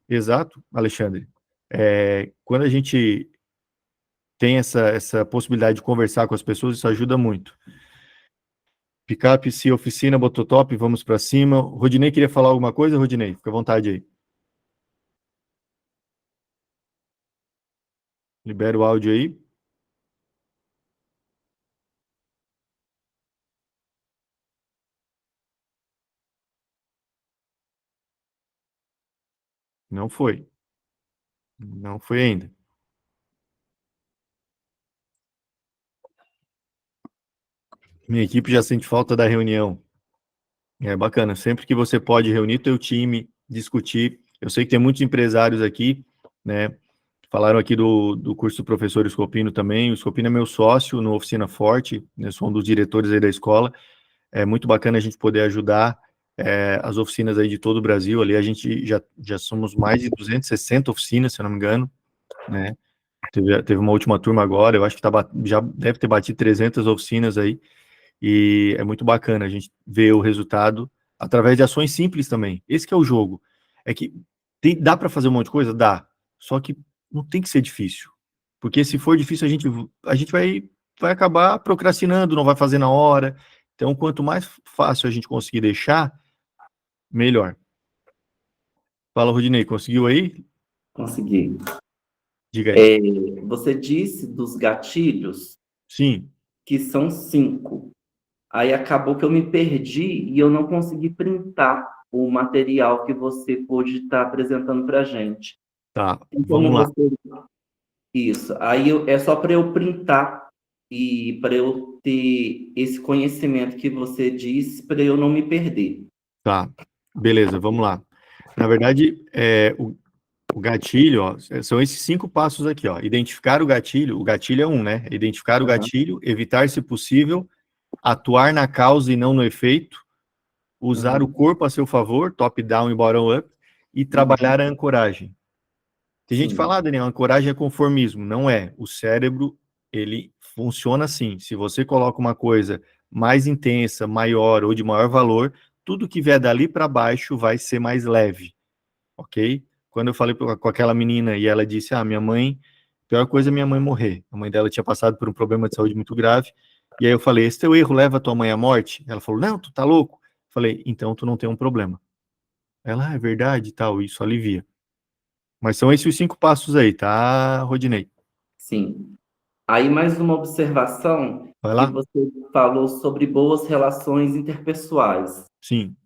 Exato, Alexandre. Quando a gente tem essa possibilidade de conversar com as pessoas, isso ajuda muito. Pickup, se oficina, botou top, vamos para cima. Rodinei queria falar alguma coisa, Rodinei? Fica à vontade aí. Libera o áudio aí. Não foi. Não foi ainda. Minha equipe já sente falta da reunião. É bacana. Sempre que você pode reunir teu time, discutir. Eu sei que tem muitos empresários aqui, né? Falaram aqui do curso do professor Escopino também. O Escopino é meu sócio no Oficina Forte, né? Sou um dos diretores aí da escola. É muito bacana a gente poder ajudar as oficinas aí de todo o Brasil. Ali a gente já somos mais de 260 oficinas, se eu não me engano, né? Teve uma última turma agora, eu acho que já deve ter batido 300 oficinas aí, e é muito bacana a gente ver o resultado através de ações simples também. Esse que é o jogo. É que dá para fazer um monte de coisa? Dá. Só que não tem que ser difícil. Porque se for difícil, a gente vai acabar procrastinando, não vai fazer na hora. Então, quanto mais fácil a gente conseguir deixar, melhor. Fala, Rodinei, conseguiu aí? Consegui. Diga aí. Você disse dos gatilhos Sim. que são 5. Aí acabou que eu me perdi e eu não consegui printar o material que você pôde estar apresentando para a gente. Tá, Tem vamos como lá. Isso. Aí é só para eu printar e para eu ter esse conhecimento que você disse, para eu não me perder. Tá, beleza, vamos lá. Na verdade, o gatilho, ó, são esses 5 passos aqui, ó. Identificar o gatilho é um, né? Identificar o gatilho, evitar, se possível, atuar na causa e não no efeito, usar o corpo a seu favor, top-down e bottom-up, e trabalhar a ancoragem. Tem gente que fala, Daniel, ancoragem é conformismo. Não é. O cérebro, ele funciona assim. Se você coloca uma coisa mais intensa, maior ou de maior valor, tudo que vier dali para baixo vai ser mais leve, ok? Quando eu falei com aquela menina e ela disse, minha mãe, a pior coisa é minha mãe morrer. A mãe dela tinha passado por um problema de saúde muito grave, e aí eu falei, esse teu erro leva a tua mãe à morte? Ela falou, não, tu tá louco? Eu falei, então tu não tem um problema. Ela, é verdade e tal, isso alivia. Mas são esses os 5 passos aí, tá, Rodinei? Sim. Aí mais uma observação Vai que lá? você falou sobre boas relações interpessoais. Sim.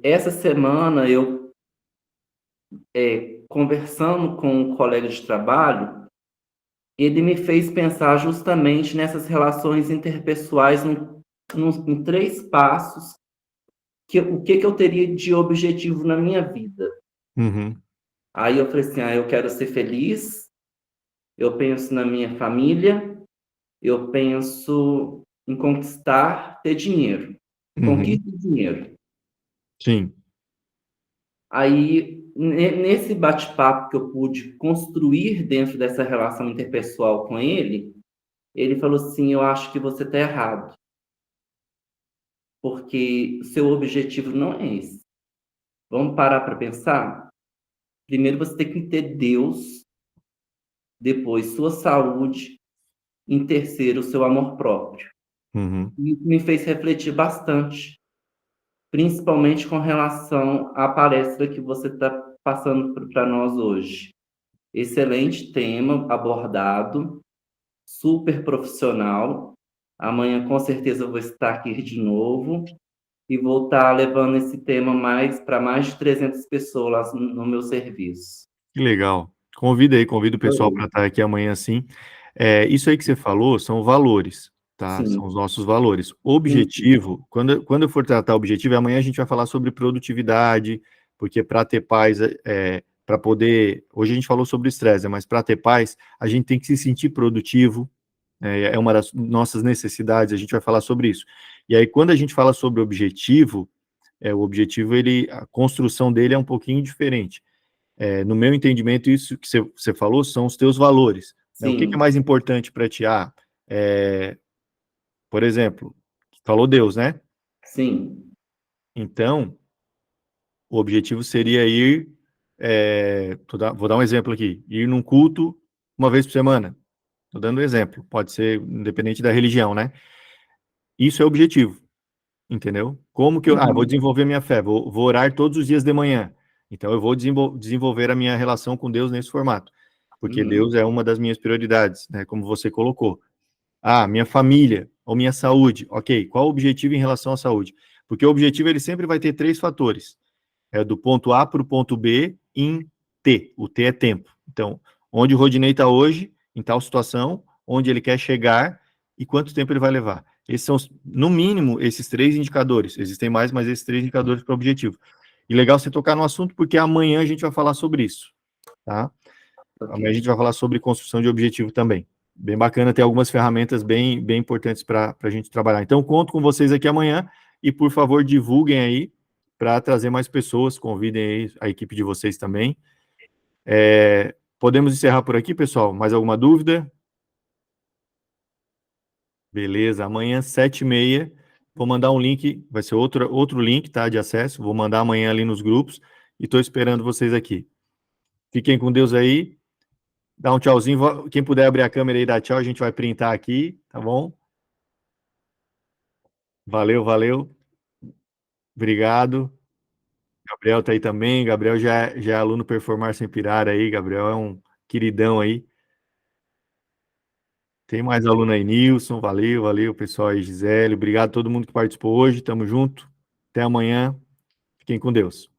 Essa semana eu, conversando com um colega de trabalho, ele me fez pensar justamente nessas relações interpessoais em 3 passos, o que eu teria de objetivo na minha vida. Uhum. Aí eu falei assim, eu quero ser feliz, eu penso na minha família, eu penso em conquistar, ter dinheiro. Uhum. Conquista dinheiro. Sim. Aí, nesse bate-papo que eu pude construir dentro dessa relação interpessoal com ele falou assim, eu acho que você está errado. Porque o seu objetivo não é esse. Vamos parar para pensar? Primeiro você tem que ter Deus, depois sua saúde, em terceiro, o seu amor próprio. Uhum. Isso me fez refletir bastante, principalmente com relação à palestra que você está passando para nós hoje. Excelente tema abordado, super profissional. Amanhã, com certeza, eu vou estar aqui de novo e vou estar levando esse tema para mais de 300 pessoas no meu serviço. Que legal. Convida o pessoal para estar aqui amanhã, sim. Isso aí que você falou são valores, tá? Sim. São os nossos valores. Objetivo, quando eu for tratar objetivo, amanhã a gente vai falar sobre produtividade, porque para ter paz, para poder. Hoje a gente falou sobre estresse, mas para ter paz, a gente tem que se sentir produtivo, é uma das nossas necessidades, a gente vai falar sobre isso. E aí, quando a gente fala sobre objetivo, o objetivo, a construção dele é um pouquinho diferente. No meu entendimento, isso que você falou são os teus valores. Né? O que é mais importante para ti? Por exemplo, falou Deus, né? Sim. Então, o objetivo seria ir, vou dar um exemplo aqui, ir num culto uma vez por semana. Estou dando um exemplo, pode ser independente da religião, né? Isso é objetivo, entendeu? Como que eu vou desenvolver minha fé, vou orar todos os dias de manhã. Então, eu vou desenvolver a minha relação com Deus nesse formato, porque Deus é uma das minhas prioridades, né? Como você colocou. Minha família ou minha saúde. Ok, qual o objetivo em relação à saúde? Porque o objetivo, ele sempre vai ter 3 fatores. Do ponto A para o ponto B em T. O T é tempo. Então, onde o Rodinei está hoje, em tal situação, onde ele quer chegar e quanto tempo ele vai levar. Esses são, no mínimo, esses 3 indicadores. Existem mais, mas esses 3 indicadores para o objetivo. E legal você tocar no assunto, porque amanhã a gente vai falar sobre isso, tá? Okay. Amanhã a gente vai falar sobre construção de objetivo também. bem bacana, tem algumas ferramentas bem importantes para a gente trabalhar. Então, conto com vocês aqui amanhã e, por favor, divulguem aí para trazer mais pessoas, convidem aí a equipe de vocês também. Podemos encerrar por aqui, pessoal? Mais alguma dúvida? Beleza, amanhã, 7h30, vou mandar um link, vai ser outro link, tá, de acesso, vou mandar amanhã ali nos grupos e estou esperando vocês aqui. Fiquem com Deus aí, dá um tchauzinho, quem puder abrir a câmera aí, dá tchau, a gente vai printar aqui, tá bom? Valeu, obrigado. Gabriel tá aí também, Gabriel já é aluno Performar Sem Pirar aí, Gabriel é um queridão aí. Tem mais aluno aí, Nilson, valeu, pessoal aí, Gisele, obrigado a todo mundo que participou hoje, tamo junto, até amanhã, fiquem com Deus.